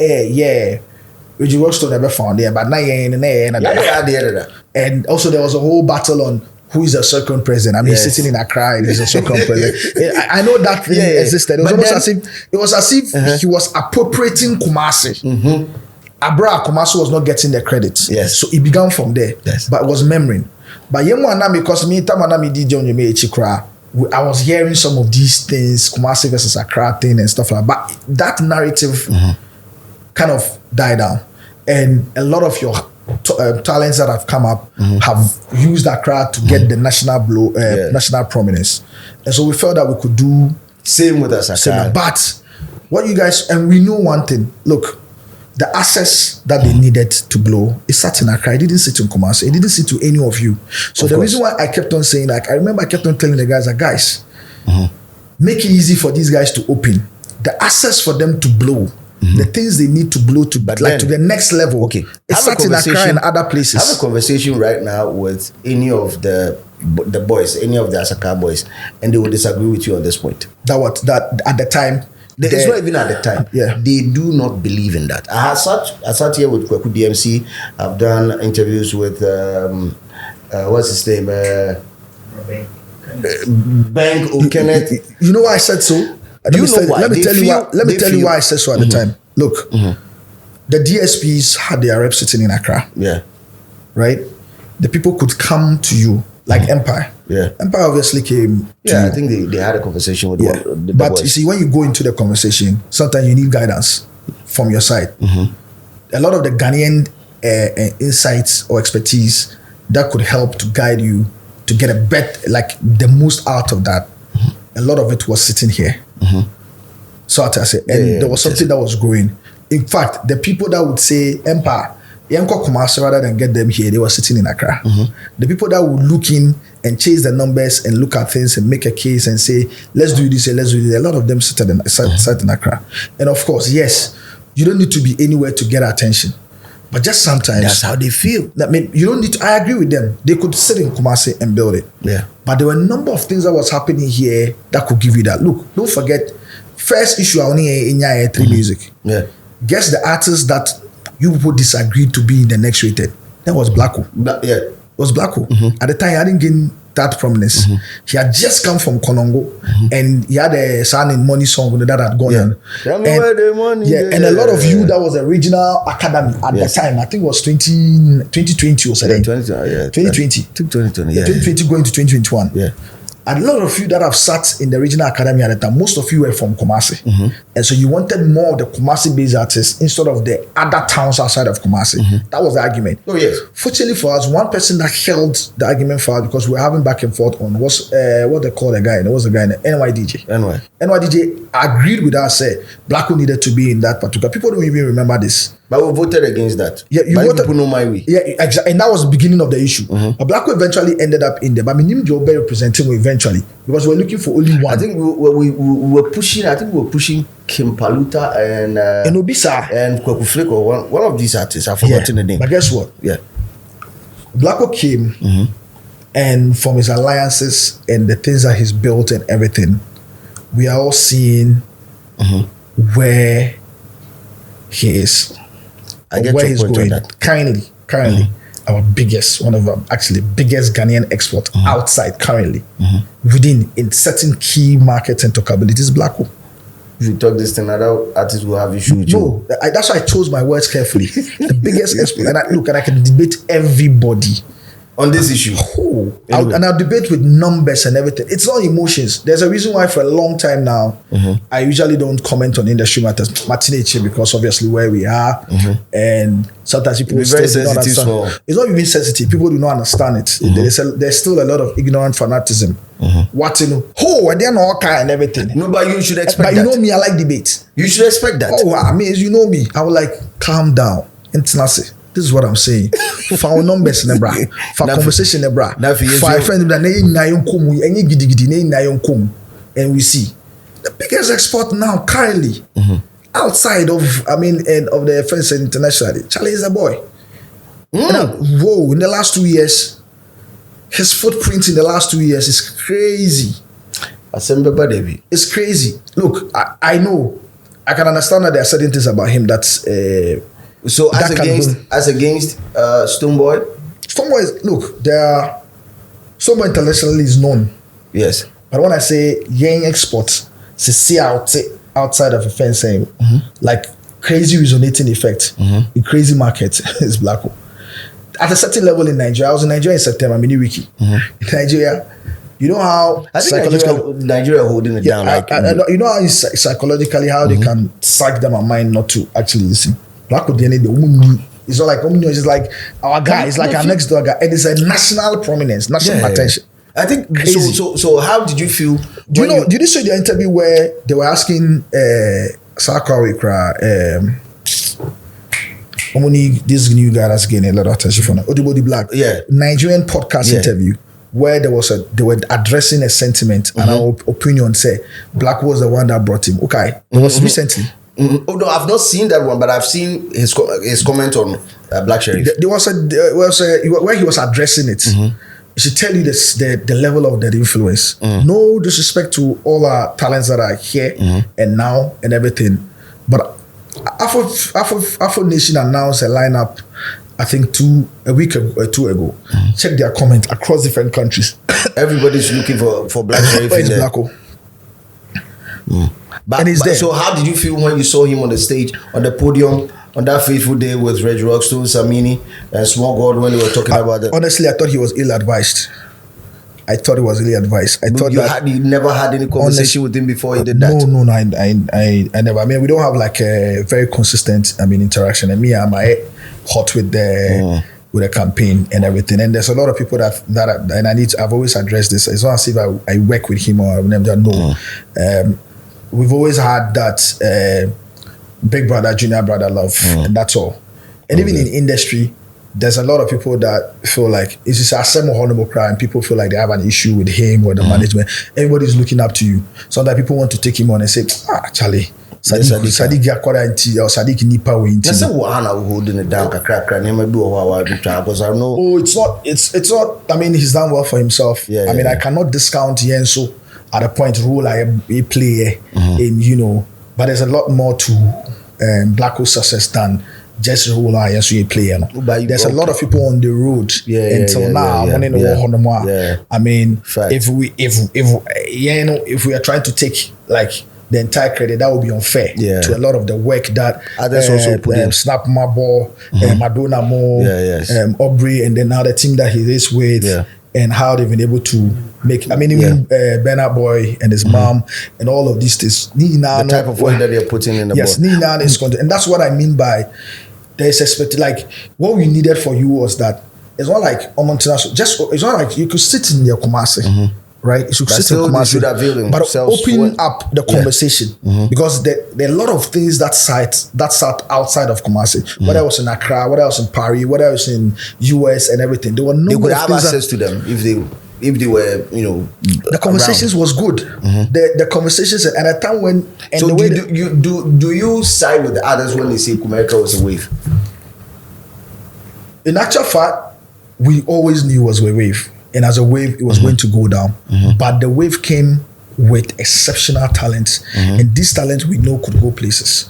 Reggie Rockstone never found there, but and also there was a whole battle on who is the second president. I mean, sitting in Accra, he's a second president. I know that thing existed. It was almost as if he was appropriating Kumasi. Abra Kumasi was not getting the credit. So it began from there. But it was memory. But because me, I was hearing some of these things, Kumasi versus Accra thing and stuff like that. But that narrative kind of died down. And a lot of your talents that have come up have used Accra to get the national prominence. And so we felt that we could do same with Asakaa. But what you guys, and we know one thing, look, the access that they needed to blow, it sat in Accra. It didn't sit in Kumasi. It didn't sit to any of you. So the reason why I kept on saying, like, I remember I kept on telling the guys, like, guys, make it easy for these guys to open. The access for them to blow, the things they need to blow to, to the next level. Okay, it sat in Accra and other places. Have a conversation right now with any of the boys, any of the Asakaa boys, and they will disagree with you on this point. That at the time. It's not even at the time. Yeah. They do not believe in that. I sat here with Kweku DMC. I've done interviews with what's his name? Bank Kenneth. You know why I said so? Let me tell you why I said so at the time. Look, the DSPs had their reps sitting in Accra. Yeah. Right? The people could come to you, like Empire. Yeah. Empire obviously came to I think they had a conversation with the But boys. you see, when you go into the conversation, sometimes you need guidance from your side. A lot of the Ghanaian insights or expertise that could help to guide you to get a bet, like the most out of that. A lot of it was sitting here. So I say, and there was something that was growing. In fact, the people that would say Empire, rather than get them here, they were sitting in Accra. The people that would look in and chase the numbers and look at things and make a case and say, let's do this, let's do this. A lot of them sat in Accra. And of course, yes, you don't need to be anywhere to get attention. But just sometimes that's how they feel. I mean, you don't need to. I agree with them. They could sit in Kumasi and build it. Yeah. But there were a number of things that was happening here that could give you that. Look, don't forget, first issue I only in 3music. Yeah. Guess the artist that you people disagreed to be in the next rated. That was Blacko. It was Blacko. At the time, I didn't gain that prominence. He had just come from Konongo and he had a Sun in Money song that had gone on. Tell me where the money is. And a lot of you, that was the original academy at the time. I think it was 2020 or something. 2020. 2020, 2020 going to 2021. Yeah. A lot of you that have sat in the regional academy at the time, most of you were from Kumasi. And so you wanted more of the Kumasi-based artists instead of the other towns outside of Kumasi. That was the argument. Oh, yes. Fortunately for us, one person that held the argument for us, because we were having back and forth on was what they call the guy. There was a guy, NYDJ. NYDJ agreed with us, said Blacko needed to be in that particular. People don't even remember this. But we voted against that. Yeah, you voted. People know my way. Yeah, exactly. And that was the beginning of the issue. But Blacko eventually ended up in there. But Minim Jobe representing him eventually because we were looking for only one. I think we were pushing. I think we were pushing Kim Paluta and Obisa and Kweku Fleko. One of these artists. I've forgotten the name. But guess what? Yeah, Blacko came, and from his alliances and the things that he's built and everything, we are all seeing where he is. I get where your he's point going. on that. Currently, our biggest, one of our actually biggest Ghanaian export outside currently, within in certain key markets and talkabilities, Blacko. If you talk this thing, other artists will have issues with you. No, that's why I chose my words carefully. The biggest export, and I can debate everybody on this issue. I'll debate with numbers and everything. It's not emotions. There's a reason why for a long time now, I usually don't comment on industry matters, because obviously where we are, and sometimes people it's very sensitive. It's not even sensitive. People do not understand it. There's still a lot of ignorant fanaticism. What you know? I didn't know all kind and everything. No, but you should expect that. But you know me, I like debate. You should expect that. I mean, you know me, I will like calm down. This is what I'm saying. For our numbers, nebra. For conversation, nebra. For our friends, and we see the biggest export now currently outside of of the friends internationally. Charlie is a boy. In the last 2 years, his footprint in the last 2 years is crazy. It's crazy. Look, I know, I can understand that there are certain things about him that's. So as against StoneBwoy? StoneBwoy is, look, StoneBwoy internationally is known. Yes. But when I say young exports, see outside of a fence saying like crazy resonating effect in crazy market is Blacko. At a certain level in Nigeria, I was in Nigeria in September, mini wiki. In Nigeria, you know how I think Nigeria holding it down. You know how psychologically how they can psych them a mind not to actually listen. Blacko the It's not like it's like our guy. It's like our next door guy, and it's a national prominence, national attention. I think Crazy. so. How did you feel? Did you see the interview where they were asking Asakaa, this new guy that's getting a lot of attention from Odibodi Black, Nigerian podcast interview where they were addressing a sentiment and our opinion say Black was the one that brought him. Okay, it was recently. Oh no, I've not seen that one, but I've seen his comment on Black Sheriff. There was where he was addressing it. It should tell you the level of that influence. No disrespect to all our talents that are here and now and everything, but Afro Nation announced a lineup, I think a week or two ago. Check their comments across different countries. Everybody's looking for Black Sheriff in there. Blacko. But so how did you feel when you saw him on the stage, on the podium, on that fateful day with Reggie Rockstone, Samini, and Small God when they were talking about that? Honestly, I thought he was ill-advised. I You never had any conversation with him before he did that? No, I never. I mean, we don't have like a very consistent, interaction. And me, I'm hot with the campaign and everything. And there's a lot of people that I've always addressed this. It's not as if I work with him or whatever. No. We've always had that big brother, junior brother love, and that's all. And even in industry, there's a lot of people that feel like it's just a semi-honorable crime. People feel like they have an issue with him or the management. Everybody's looking up to you. Sometimes people want to take him on and say, Charlie, Sadiq Yakora or Sadiq Nipa we That's holding it down. Because I know. Oh, it's not. I mean, he's done well for himself. I cannot discount Yenso at a point role I play in, but there's a lot more to Blacko's success than just role I player. There's a lot of people on the road until now. I mean, if we are trying to take like the entire credit, that would be unfair to a lot of the work that others also put in. Snap Mabo, Madonna Mo, Aubrey, and then now the team that he is with. And how they've been able to make, even Bernard Boy and his mom and all of these things. The type of work that they're putting in the board. Nina is content. And that's what I mean by there's expected, like what we needed for you was that it's not like it's not like you could sit in your Kumasi, right? You should sit in Kumasi, but open up the conversation because there are a lot of things that sat outside of Kumasi. What else in Accra? What else in Paris? What else in US and everything? There were no. They could have access to them if they were, the conversations around. Was good. The conversations at a time when. And so the way do you side with the others when they say Kumerica was a wave? In actual fact, we always knew it was a wave. And as a wave, it was going to go down. But the wave came with exceptional talents. And these talents we know could go places.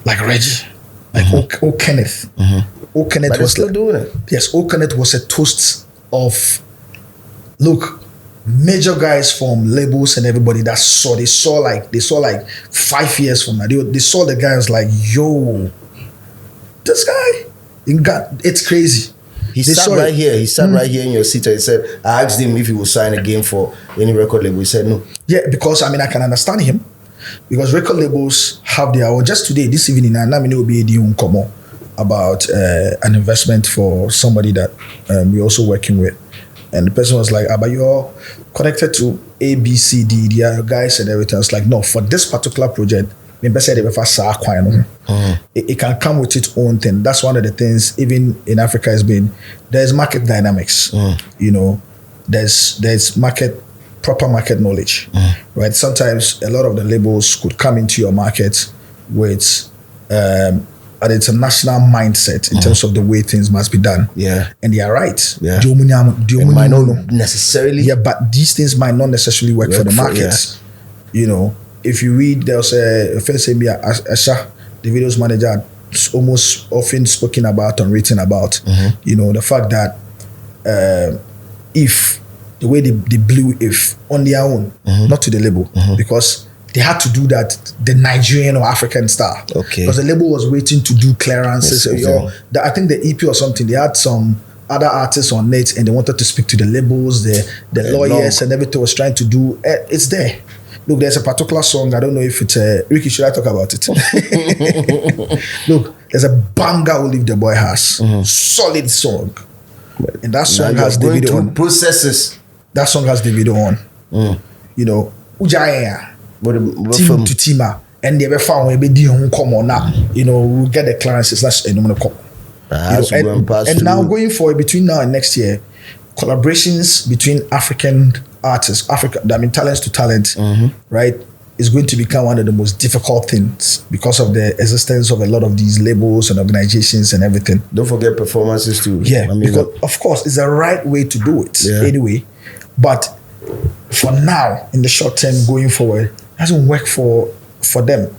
Like Reggie, like O Kenneth. O Kenneth was still doing it. Yes, O Kenneth was a toast of, look, major guys from labels and everybody that they saw like 5 years from now. They saw the guys like, yo, this guy, it's crazy. He sat right here. He sat right here in your seat. And he said, I asked him if he would sign again for any record label. He said no. Yeah, because I can understand him. Because record labels have their own. Just today, this evening, I will be doing Komo about an investment for somebody that we're also working with. And the person was like, but you're connected to A, B, C, D, the other guys and everything. I was like, no, for this particular project, it can come with its own thing. That's one of the things, even in Africa, has been there's market dynamics. There's proper market knowledge, right? Sometimes a lot of the labels could come into your market with an international mindset in terms of the way things must be done. And they are right. It might not necessarily. But these things might not necessarily work for the market. If you read, there's a first Asha, the videos manager, almost often spoken about and written about, the fact that if the way they blew if on their own, not to the label, because they had to do that the Nigerian or African style. Because the label was waiting to do clearances. I think the EP or something, they had some other artists on it and they wanted to speak to the labels, the lawyers and everything was trying to do. It's there. Look, there's a particular song, I don't know if it's Ricky, should I talk about it? Look, There's a banger Olive the Boy has. Solid song. And that song has Davido on. Processes. That song has Davido on. You know, Ujaya. Team to Tima. And they ever found we be home come on now. You know, we'll get the clearances. That's and now going forward between now and next year, collaborations between African artists, talents to talent, right, is going to become one of the most difficult things because of the existence of a lot of these labels and organizations and everything. Don't forget performances too. Yeah, because of course it's the right way to do it anyway. But for now, in the short term, going forward, it doesn't work for them.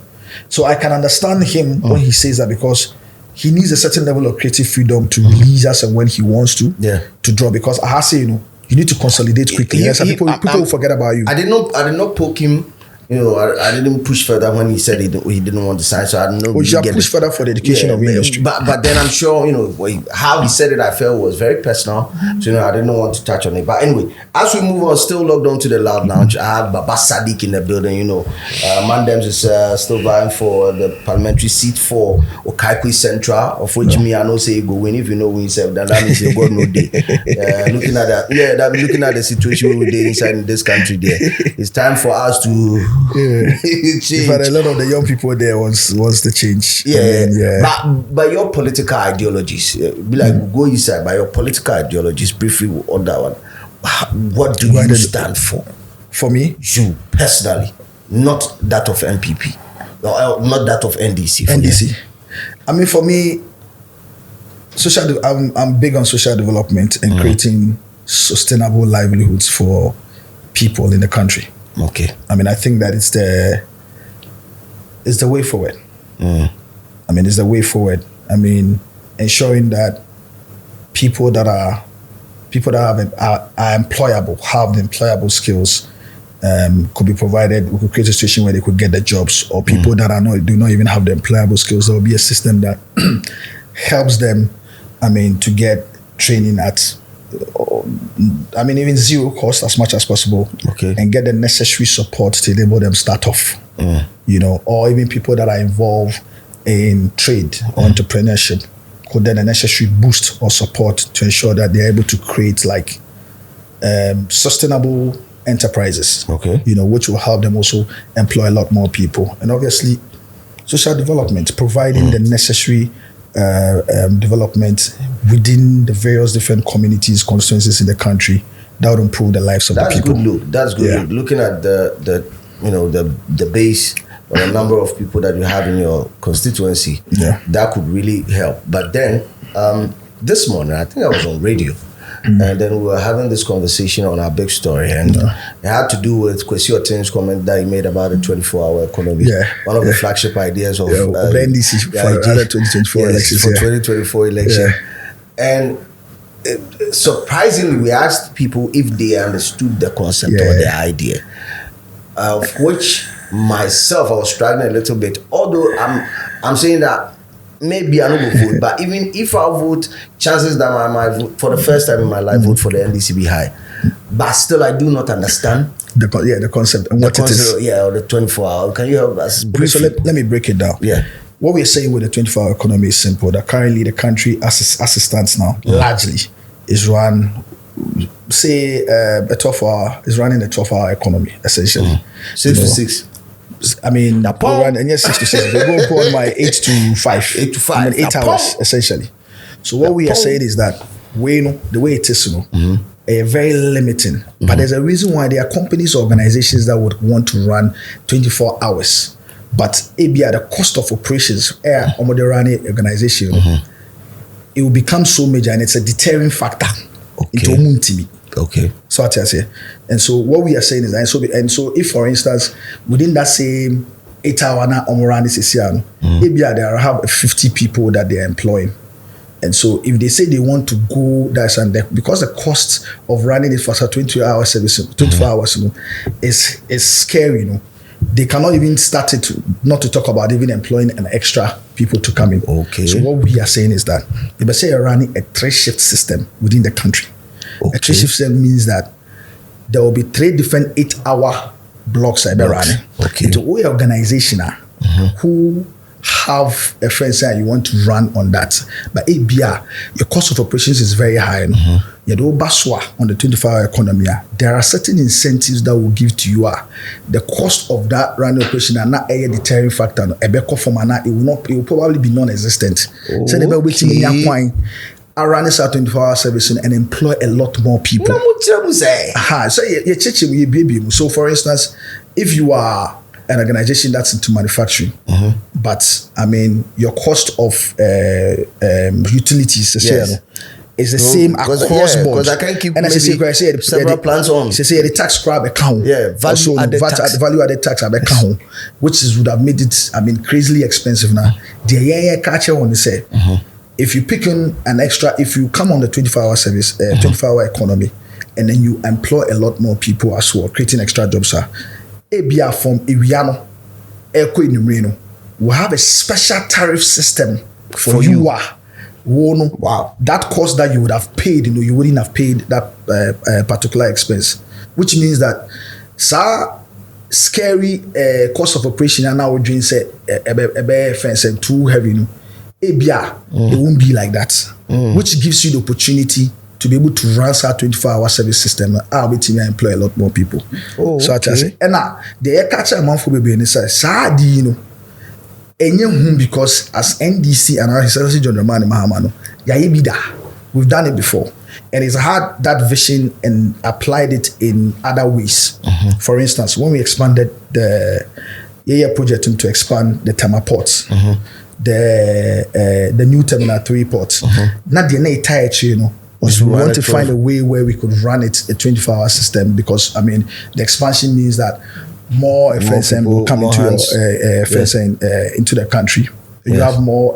So I can understand him when he says that, because he needs a certain level of creative freedom to release us and when he wants to draw. Because I say, you know, you need to consolidate quickly. People will forget about you. I did not poke him. You know, I didn't push further when he said he didn't want to sign. So I don't know. You should push further for the education of the industry. But then I'm sure, you know, how he said it, I felt was very personal. So, you know, I didn't want to touch on it. But anyway, as we move on, still logged on to the Loud Lounge. I have Baba Sadiq in the building. You know, Mandems is still vying for the parliamentary seat for Okaikui Central, of which me I know say you go win. If you know win yourself, then that means you got no day. Looking at that, looking at the situation we're inside in this country, there, it's time for us to. In fact, a lot of the young people there wants the change. But your political ideologies, be like go inside. By your political ideologies, briefly on that one, what do you stand for? For me, you personally, not that of MPP, or not that of NDC. NDC. I mean, for me, I'm big on social development and creating sustainable livelihoods for people in the country. Okay. I mean, I think that it's the way forward. I mean, it's the way forward. I mean, ensuring that people that are employable, have the employable skills, could be provided. We could create a situation where they could get the jobs, or people that do not even have the employable skills. There will be a system that helps them. I mean, to get training at. I mean, even zero cost as much as possible, and get the necessary support to enable them start off. You know, or even people that are involved in trade or entrepreneurship could then the necessary boost or support to ensure that they're able to create like sustainable enterprises. You know, which will help them also employ a lot more people, and obviously social development, providing the necessary development within the various different communities, constituencies in the country that would improve the lives of the people. That's good. Looking at the base or the number of people that you have in your constituency, that could really help. But then this morning, I think I was on radio. And then we were having this conversation on our big story, and it had to do with Kwesi Oten's comment that he made about the 24-hour economy. One of the flagship ideas of the NDC for the 2024 elections. For 2024 election. And surprisingly, we asked people if they understood the concept or the idea, of which myself I was struggling a little bit. Although I'm saying that maybe I don't go vote, but even if I vote, chances that I might vote for the first time in my life vote for the NDC be high. But still, I do not understand the concept and what it is. Or the 24-hour. Can you help us? So let me break it down. What we're saying with the 24-hour economy is simple. That currently the country, as it stands now, largely is run. Say a 12-hour is running a 12-hour economy essentially. 6 to 6. I mean, they run, and yes, 6 to 6. They go on my 8 to 5. 8 to 5. I mean, 8 hours, essentially. So what we are saying is that the way it is, are very limiting. But there's a reason why there are companies, organizations that would want to run 24 hours. But maybe at the cost of operations, organization, it will become so major, and it's a deterring factor into Muntimi. So what I say, and so what we are saying is that, and so if, for instance, within that same 8 hour na omorani sesiano, maybe there have 50 people that they are employing, and so if they say they want to go that and that, because the cost of running it for a 24 hour service, 24 hours, is scary, They cannot even start it, not to talk about even employing an extra people to come in. So what we are saying is that if I say you're running a 3-shift system within the country. A 3-shift system means that there will be 3 different 8-hour blocks that are running. It's an organization who have a friend say you want to run on that. But ABR, your cost of operations is very high. You do baswa on the 24-hour economy. There are certain incentives that will give to you. The cost of that running operation are not a deterring factor. It will probably be non-existent. So they will wait in I run this 24-hour service and employ a lot more people. So for instance, if you are an organization that's into manufacturing, but I mean your cost of utilities is the same across board. Because I can't keep several plants on. Say the tax grab account, value added tax account, which would have made it crazily expensive now. The catcher want to say. If you pick in an extra, if you come on the 24-hour service, 24-hour economy, and then you employ a lot more people as well, creating extra jobs, ABR from Iriano, Eko Inumreno, will have a special tariff system for you. Wow. That cost that you would have paid, you wouldn't have paid that particular expense, which means that, scary cost of operation, and now we're doing, say, fence and too heavy, ABR, it won't be like that, which gives you the opportunity to be able to run our 24-hour service system. I'll be to employ a lot more people. So I say, and now the air catcher amount for baby and say, because as NDC and our Excellency John Romani Mahamano, we've done it before, and it's had that vision and applied it in other ways. For instance, when we expanded the project to expand the Tama ports. The new Terminal 3 ports. Not the entire was we want to find a way where we could run it a 24-hour system, because the expansion means that more FSM will come into into the country. You have more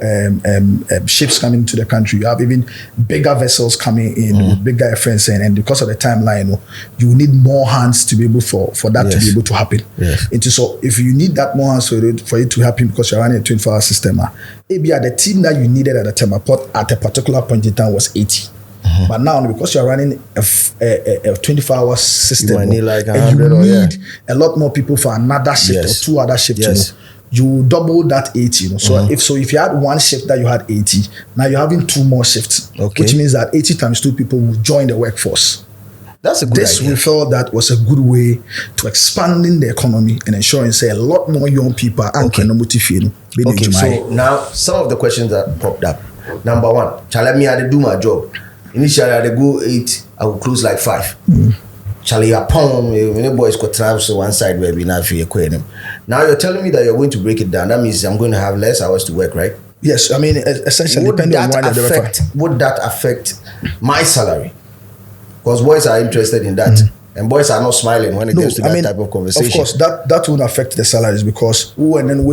ships coming into the country. You have even bigger vessels coming in, bigger FSM, and because of the timeline, you need more hands to be able for that to be able to happen. So if you need that more hands for it to happen, because you're running a 24-hour system, maybe the team that you needed at the Tema port at a particular point in time was 80. But now, because you're running a 24-hour system, you need like 100 and you need a lot more people for another shift or two other shifts. You double that 80. So if you had one shift that you had 80, now you're having two more shifts, which means that 80 times 2 people will join the workforce. That's a good idea. We felt that was a good way to expanding the economy and ensuring, say, a lot more young people are So now some of the questions that popped up. Number one, Charlie, I had to do my job. Initially, I had to go 8, I would close like 5. Charlie, when boys got traps to one side where we not feel him. Now you're telling me that you're going to break it down. That means I'm going to have less hours to work, right? Yes, essentially, would that affect my salary? Because boys are interested in that. And boys are not smiling when it comes to that type of conversation. Of course, that won't affect the salaries, because when you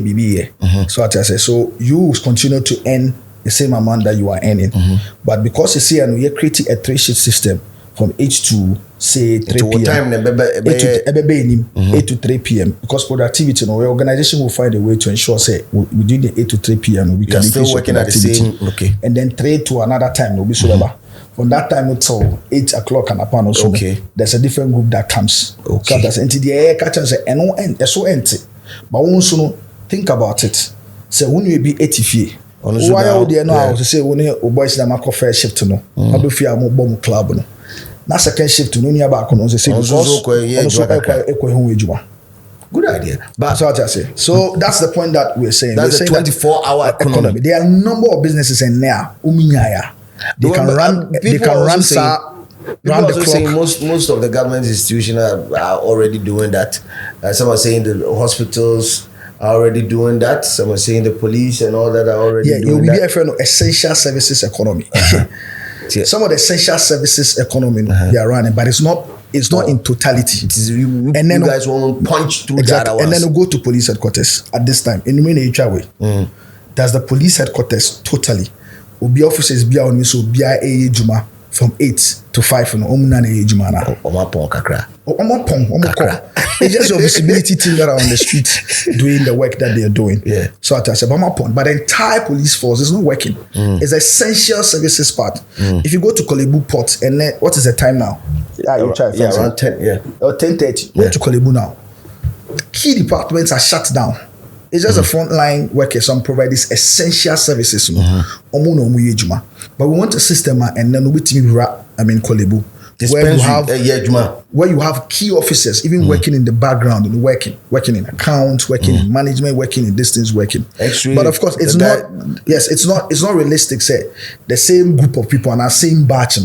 BB, so I say, so you continue to earn the same amount that you are earning. But because you see, and we are creating a 3-shift system from 8 to say 3 p.m. 8 to 3 p.m. Because productivity, the organization will find a way to ensure, say, within the 8 to 3 p.m. we can still working at the same, and then 3 to another time will be so from that time until 8 o'clock and upon also, there's a different group that comes. So that's until the air catcher say, and so empty. But also think about it. So when you be 80 why are they now to say when you boys na make first shift no abefia mo bom club no na second shift no nia back no say because good idea. But so I say, so that's the point that we're saying. That's a 24-hour economy. There are a number of businesses in there. They can run the clock. Most of the government institutions are already doing that. Some are saying the hospitals are already doing that. Some are saying the police and all that are already doing that. Yeah, it essential services economy. Some of the essential services economy they are running, but it's not in totality. It is you guys won't punch through that. And then we'll go to police headquarters at this time. In the way, does the police headquarters totally? Obi officers be on so be a juma from 8 to 5 no omuna na ejuma na omapon kakra. It's just your visibility team that are on the street doing the work that they are doing. So I say omapon, but the entire police force is not working. It's essential services part. If you go to Kolebu Port and then, what is the time now? Around 10, or 10:30. Go to Kolebu now. Key departments are shut down. It's just a frontline worker. Some provide these essential services. But we want a system and then we Kolebu. Where you have key officers, even working in the background, and working in accounts, working in management, working in distance working. But of course, it's not realistic. Say the same group of people and our same batch,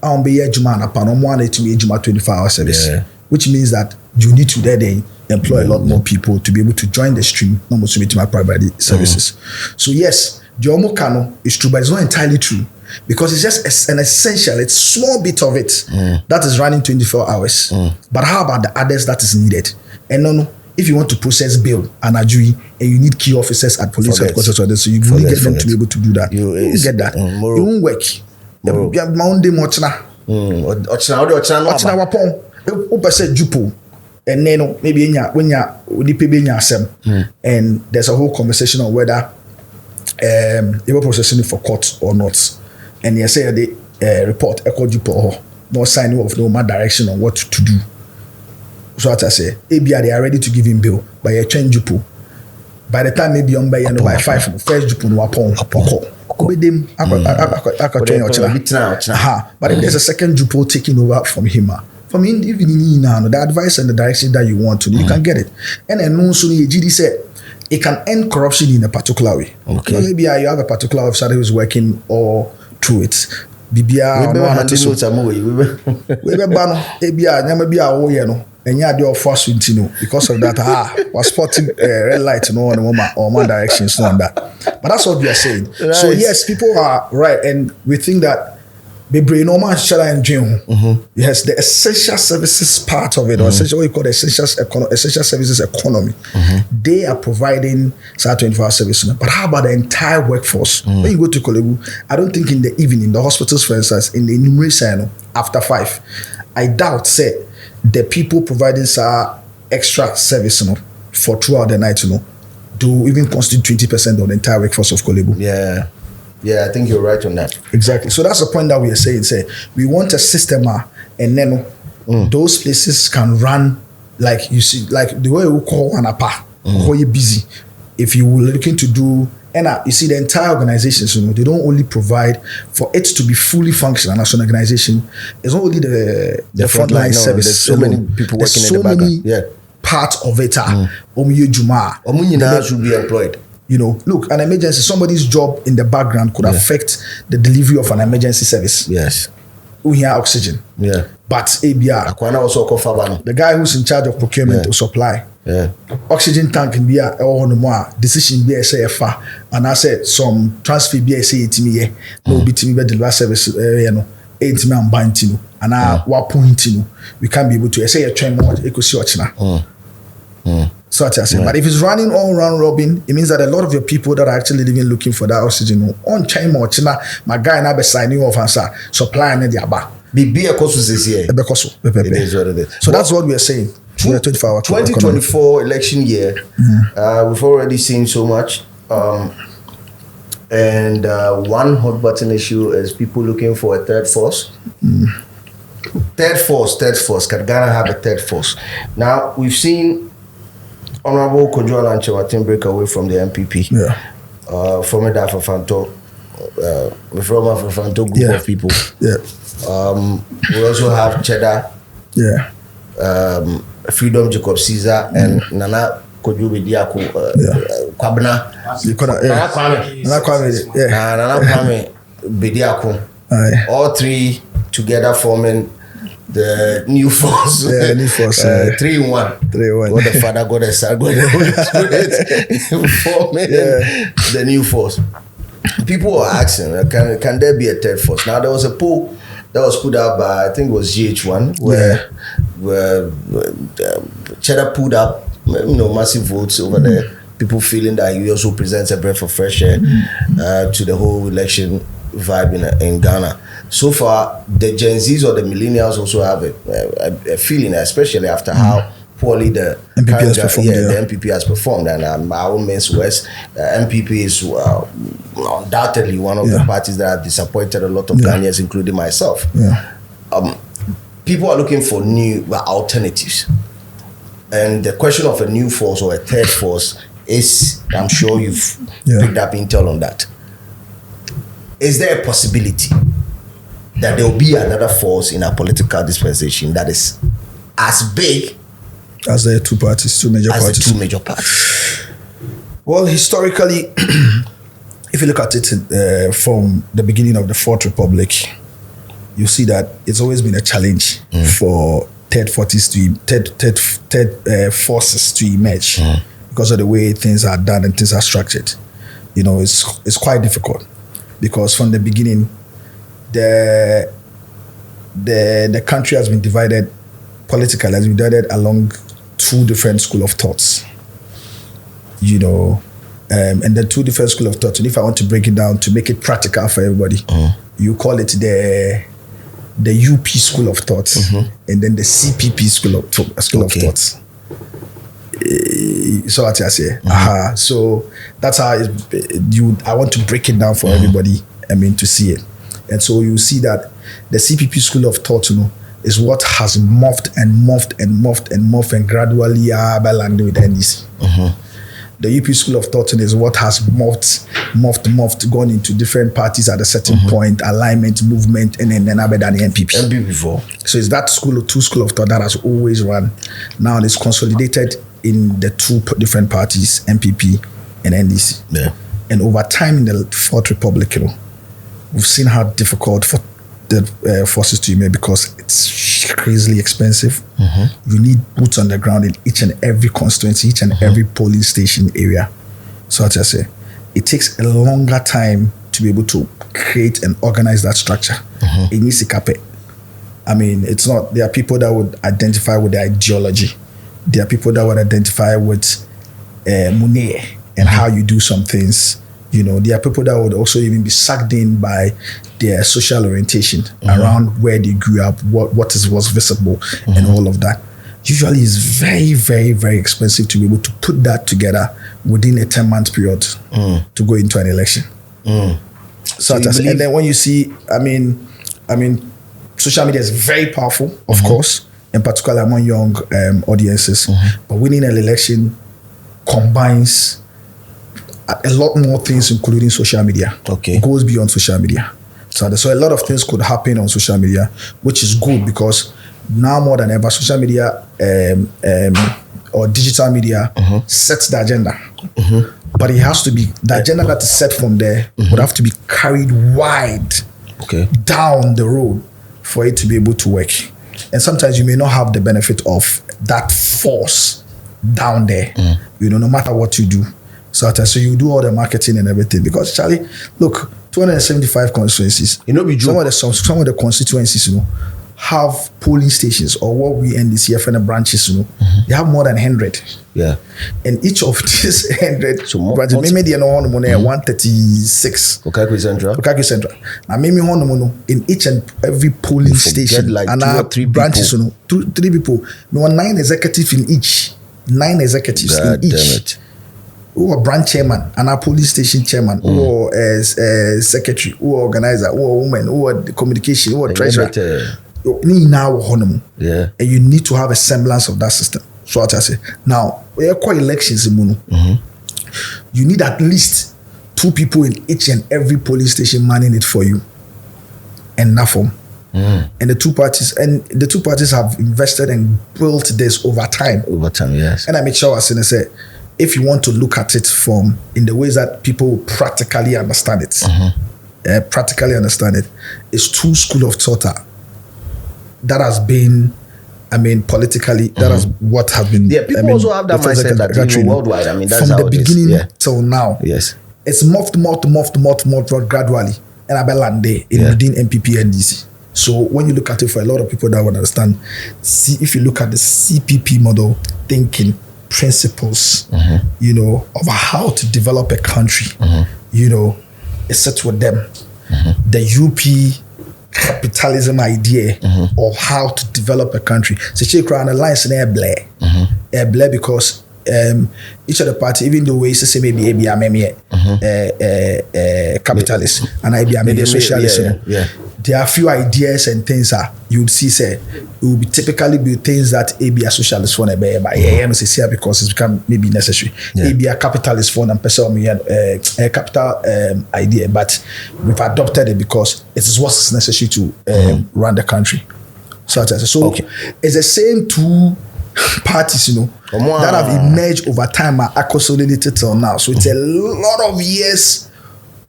I'll be here Juma and Panom 24-hour service, which means that you need to then employ a lot more people to be able to join the stream, not to meet my private services. So yes, the Omokano is true, but it's not entirely true. Because it's just an essential, it's small bit of it that is running 24 hours. But how about the others that is needed? And if you want to process bill and adjui, and you need key officers at police headquarters, so you really get them to be able to do that. You get that. You won't work. Monday mochna. Ochna wapon. Opese jupo. And then maybe when you're and there's a whole conversation on whether they were processing it for court or not. And you say the report echo jupo no sign of no more direction on what to do. So what I say, maybe they are ready to give him bill, but you change jupo. By the time maybe on by 5 first jupo no upon. But if there's a second jupo taking over from him, even now the advice and the direction that you want to, you can get it. And then no soon GD said it can end corruption in a particular way. Okay. Maybe you have a particular officer who is working or through it. Bibia no have to so and yeah, they force because of that. Was spotting red light no or one directions no on that. But that's what we are saying. Right. So yes, people are right, and we think that yes, the essential services part of it, or essential what we call the essential services economy, they are providing 24-hour service. But how about the entire workforce? When you go to Kolebu, I don't think in the evening, the hospitals, for instance, in the enumeration after 5, I doubt say the people providing extra service for throughout the night, do even constitute 20% of the entire workforce of Kolebu. Yeah, I think you're right on that. Exactly. So that's the point that we are saying. We want a system and then those places can run like you see, like the way we call an apa, how you busy. If you were looking to do, and you see the entire organizations, they don't only provide for it to be fully functional as an organization. It's not only the frontline service. There's so many people working in the background. Yeah. Part of it should be employed. Look, an emergency, somebody's job in the background could affect the delivery of an emergency service. Yes. We hear oxygen. Yeah. But ABR, the guy who's in charge of procurement or supply. Yeah. Oxygen tank can be no more decision be a far, and I said some transfer be a say it me no be to me deliver service eight man bantino and I pointino. We can't be able to say a train more So I say, but if it's running all round robin, it means that a lot of your people that are actually living looking for that oxygen on China or China, my guy and I be signing off and supplying the aba. Be a course is here. It is what it is. So that's what we are saying. 2024 election year, we've already seen so much. And one hot button issue is people looking for a third force. Third force. Can Ghana have a third force? Now, we've seen Honorable Kojo Alanche break away from the MPP. Former Dafafanto, former Dafafanto group of people. We also have Cheddar. Freedom Jacob Caesar and Nana Kojo Bediako Kwabena. Nana Kwame Bediako. All three together forming the new force. 3-1. God the Father, God the Son, God the Holy Spirit forming the new force. People are asking, can there be a third force? Now there was a poll that was put out by, I think it was GH1, where Cheddar pulled up massive votes over there. People feeling that he also presents a breath of fresh air to the whole election vibe in Ghana. So far, the Gen Zs or the millennials also have a feeling, especially after how poorly the MPP has performed. And by all means, West MPP is undoubtedly one of the parties that have disappointed a lot of Ghanaians, including myself. People are looking for new alternatives. And the question of a new force or a third force I'm sure you've picked up intel on that. Is there a possibility that there will be another force in our political dispensation that is as big as the two major parties? Well, historically, if you look at it from the beginning of the Fourth Republic, you see that it's always been a challenge for third forces to emerge because of the way things are done and things are structured. You know, it's quite difficult because from the beginning, the country has been divided politically, has been divided along two different school of thoughts. You know, and the two different school of thought. And if I want to break it down to make it practical for everybody, you call it the UP school of thought, and then the CPP school of thoughts. So what I say, so that's how I want to break it down for everybody. I mean, to see it, and so you see that the CPP school of thought, you know, is what has morphed and gradually landed with NDC. The UP school of thought is what has morphed, gone into different parties at a certain point, alignment, movement, and then other than the NPP. before. So it's that two school of thought that has always run. Now it's consolidated in the two different parties, NPP and NDC. Yeah. And over time in the Fourth Republic, you know, we've seen how difficult for the forces to emerge because it's crazily expensive. You need boots on the ground in each and every constituency, each and every polling station area. So as I say, it takes a longer time to be able to create and organize that structure. It needs to cap it. I mean, it's not, there are people that would identify with the ideology. There are people that would identify with money and how you do some things. You know, there are people that would also even be sucked in by their social orientation around where they grew up, what was visible, and all of that. Usually, it's very, very, very expensive to be able to put that together within a 10-month period to go into an election. So and then when you see, I mean, social media is very powerful, of course, in particular among young audiences. But winning an election combines a lot more things, including social media. It goes beyond social media. So a lot of things could happen on social media, which is good because now more than ever, social media or digital media sets the agenda. But it has to be, the agenda that is set from there would have to be carried wide down the road for it to be able to work. And sometimes you may not have the benefit of that force down there, you know, no matter what you do. So you do all the marketing and everything because Charlie, look, 275 constituencies. You know, some of the constituencies, you know, have polling stations or what we NDC FN branches, you know, they have more than 100. Yeah. And each of these 100 branches, maybe they know 136. Okaki Central. Now maybe in each and every polling station like and 2 or 3 branches, you know, 3 people. We want 9 executives in each. 9 executives in each. Damn it. Or branch chairman, and our police station chairman, or secretary, or organizer, or woman, or the communication, or treasurer. Yeah. And you need to have a semblance of that system. So what I say. Now, we are quite elections in you need at least 2 people in each and every police station manning it for you. And that form. And the two parties have invested and built this over time. Yes. And I make sure I say, if you want to look at it from in the ways that people practically understand it, it's 2 school of thought that has been, I mean, politically, that is what has been. Yeah, people also have that mindset that even worldwide. I mean, that's from how the beginning till now. Yes, it's morphed gradually, and I land there within NPP and NDC. So when you look at it, for a lot of people that would understand, see if you look at the CPP model thinking principles, you know, of how to develop a country, you know, it sits with them. The UP capitalism idea of how to develop a country. So she crown alliance in air blare because each of the party, even though we say maybe capitalist and I be socialist, there are a few ideas and things that you would see say it will be typically be things that a socialist for a because it's become maybe necessary. A capitalist for and a capital idea, but we've adopted it because it is what's necessary to run the country. So it's the same two parties, that have emerged over time are consolidated till now. So it's a lot of years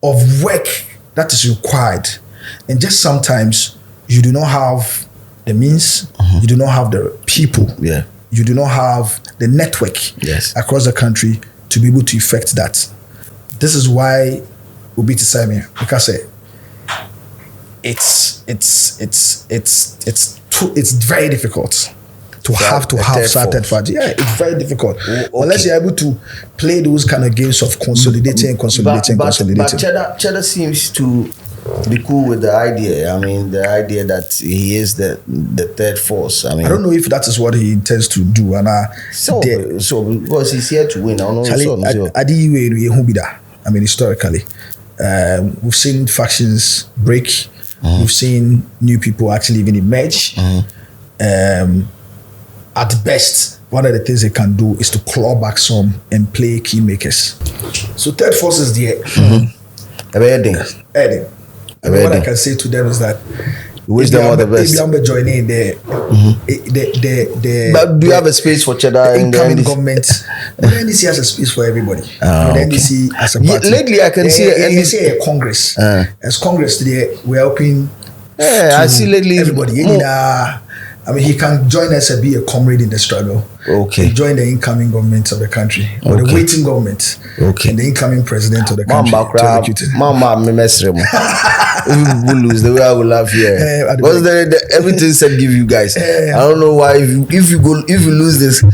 of work that is required. And just sometimes you do not have the means, you do not have the people, you do not have the network across the country to be able to effect that. This is why Obi Tisami, because it's very difficult to have certain party. Yeah, it's very difficult. Unless you're able to play those kind of games of consolidating. But Cheddar seems to be cool with the idea. I mean, the idea that he is the third force. I mean, I don't know if that is what he intends to do. And so because he's here to win. I don't know. I mean, historically, we've seen factions break. We've seen new people actually even emerge. At best, one of the things they can do is to claw back some and play key makers. So third force is there. Edding. What I can say to them is that wish them all the best. Maybe I'm joining the but do you have a space for Cheddar in the incoming government? The NDC has a space for everybody. The NDC as a party. Lately, I can see NDC a Congress. As Congress today, we're helping. I see lately everybody. I mean, he can join us and be a comrade in the struggle. Okay. Join the incoming government of the country, or the waiting government, and the incoming president of the country. If we lose, the way I will laugh here. Because everything said give you guys. I don't know why if you lose this, I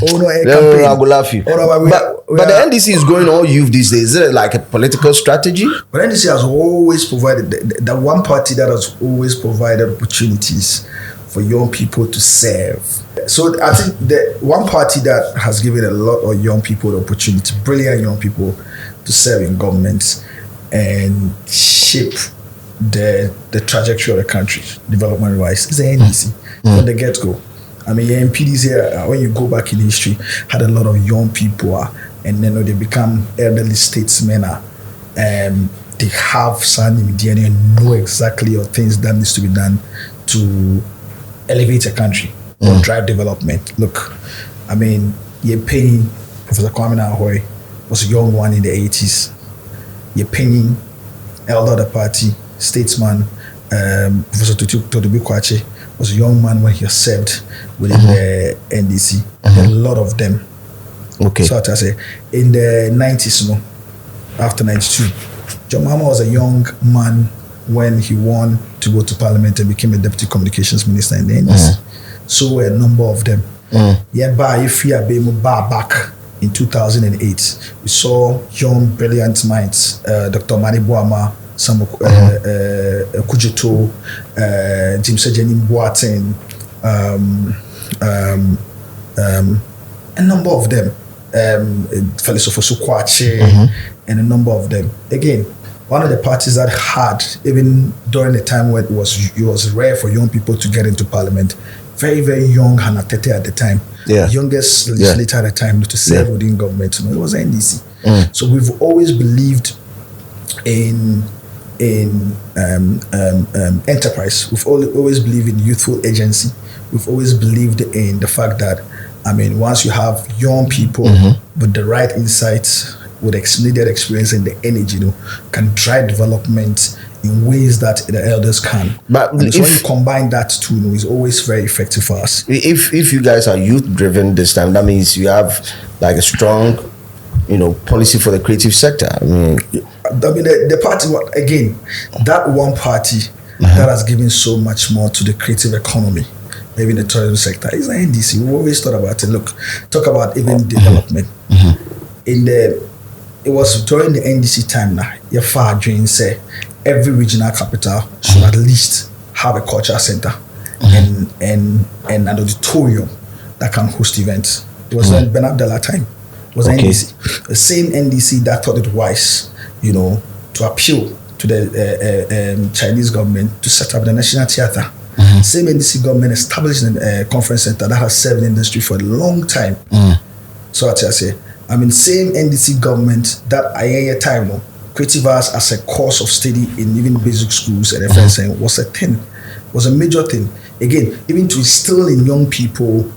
will laugh you. But the NDC is going all youth these days. Is it like a political strategy? But NDC has always provided the one party that has always provided opportunities for young people to serve. So I think the one party that has given a lot of young people the opportunity, brilliant young people, to serve in government and shape the trajectory of the country, development-wise, is the NDC from the get-go. I mean, your MPDs here, when you go back in history, had a lot of young people, and then they become elderly statesmen, they have some DNA and know exactly what things that needs to be done to elevate a country or drive development. Look, I mean, Yepenny, Professor Kwame Nkrumah was a young one in the 80s. Yepenny, elder of the party, statesman, Professor Todobi Kwache was a young man when he served within the NDC. A lot of them. Okay. So I say, in the 90s, after 92, John Mahama was a young man when he won to go to parliament and became a deputy communications minister in the NDC. So were a number of them. Back in 2008, we saw young, brilliant minds, Dr. Mani Boama, Samu Kujeto, Jim Sejenim Boateng, a number of them, Felisofo Kwache, and a number of them. Again, one of the parties that had, even during the time when it was rare for young people to get into parliament, very, very young Hannah Tete at the time, youngest legislator at the time to serve within government, it was NDC. So we've always believed in enterprise. We've always believed in youthful agency. We've always believed in the fact that, I mean, once you have young people with the right insights, with needed experience and the energy, can drive development in ways that the elders can. But when you combine that too, it's always very effective for us. If you guys are youth driven this time, that means you have like a strong, policy for the creative sector. I mean, the party, again, that one party that has given so much more to the creative economy, maybe in the tourism sector, is the NDC. We always thought about it. Look, talk about even development. It was during the NDC time now, your far dream say every regional capital should at least have a culture center and an auditorium that can host events. It was when Ben Abdallah time. It was NDC. The same NDC that thought it wise, to appeal to to the Chinese government to set up the National Theatre. Same NDC government established a conference center that has served the industry for a long time. So I say, I mean, same NDC government that I time creative arts as a course of study in even basic schools and FSN was a thing, was a major thing. Again, even to instill in young people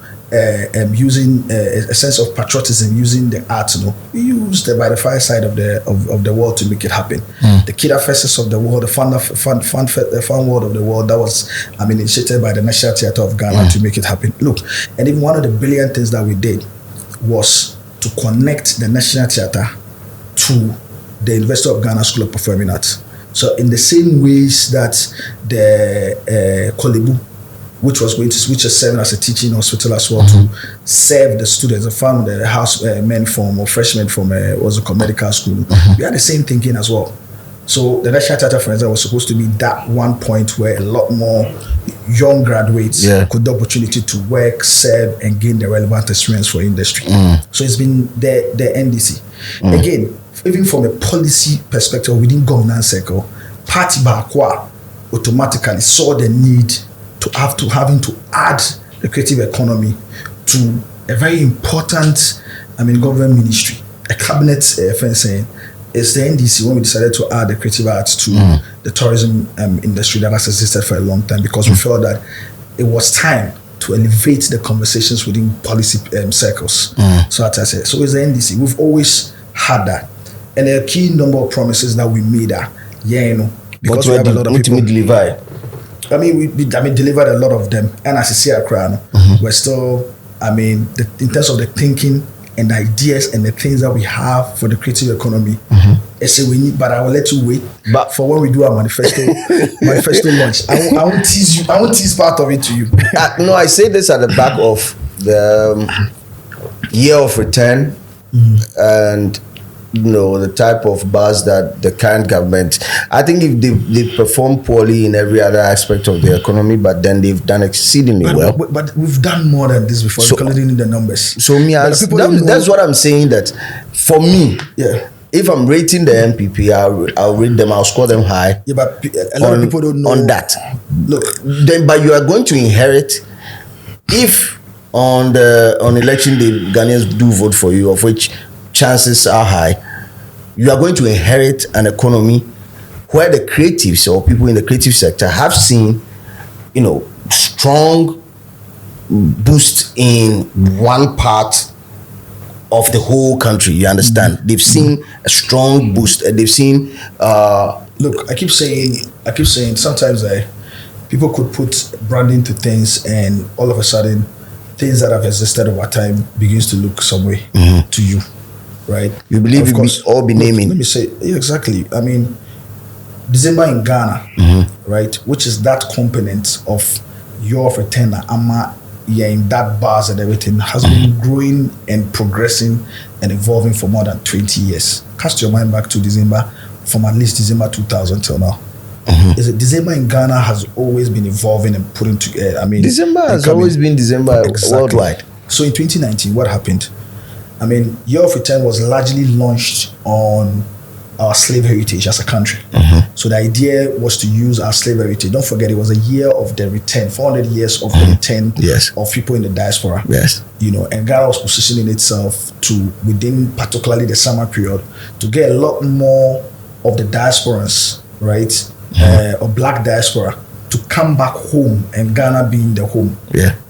using a sense of patriotism, using the art, we used by the fireside of the world to make it happen. The Kida Festus of the world, the fun world of the world, that was, I mean, initiated by the National Theatre of Ghana to make it happen. Look, and even one of the brilliant things that we did was to connect the National Theatre to the University of Ghana School of Performing Arts. So in the same ways that the Kolebu, which is serving as a teaching hospital as well to serve the students, the house men from or freshmen from what's it called, medical school. We had the same thinking as well. So the National Theatre, for example, was supposed to be that one point where a lot more young graduates could the opportunity to work, serve, and gain the relevant experience for industry. So it's been the NDC. Again, even from a policy perspective within governance circle, Party Bakwa automatically saw the need to having to add the creative economy to a very important, I mean, government ministry, a cabinet fencing. It's the NDC when we decided to add the creative arts to the tourism industry that has existed for a long time, because we felt that it was time to elevate the conversations within policy circles. So as I said, so it's the NDC. We've always had that, and a key number of promises that we made are, because we have a lot of people. Deliver. I mean, we delivered a lot of them, and as you see, we're still, I mean, in terms of the thinking and the ideas and the things that we have for the creative economy, I say we need, but I will let you wait. But for when we do our manifesto launch, I won't tease you. I won't tease part of it to you. No, I say this at the back of the year of return, and the type of buzz that the current government, I think if they perform poorly in every other aspect of the economy, but then they've done exceedingly well. But we've done more than this before, including the numbers. So that's what I'm saying, that for me, if I'm rating the MPP, I'll rate them, I'll score them high. Yeah, but a lot of people don't know. On that. Look, then, but you are going to inherit, if on election day, Ghanaians do vote for you, of which chances are high, you are going to inherit an economy where the creatives or people in the creative sector have seen, strong boost in one part of the whole country. You understand? They've seen a strong boost. They've seen. Look, I keep saying. Sometimes people could put branding to things, and all of a sudden, things that have existed over time begins to look some way to you. Right, you believe we all be naming? Let me say, exactly. I mean, December in Ghana, right, which is that component of your returner, in that bars and everything, has been growing and progressing and evolving for more than 20 years. Cast your mind back to December, from at least December 2000 till now. Is it December in Ghana has always been evolving and putting together? I mean, December has always been December worldwide. So in 2019, what happened? I mean, Year of Return was largely launched on our slave heritage as a country. So the idea was to use our slave heritage. Don't forget, it was a year of the return, 400 years of the return of people in the diaspora. And Ghana was positioning itself to, within particularly the summer period, to get a lot more of the diasporans, right, or black diaspora, to come back home, and Ghana being the home.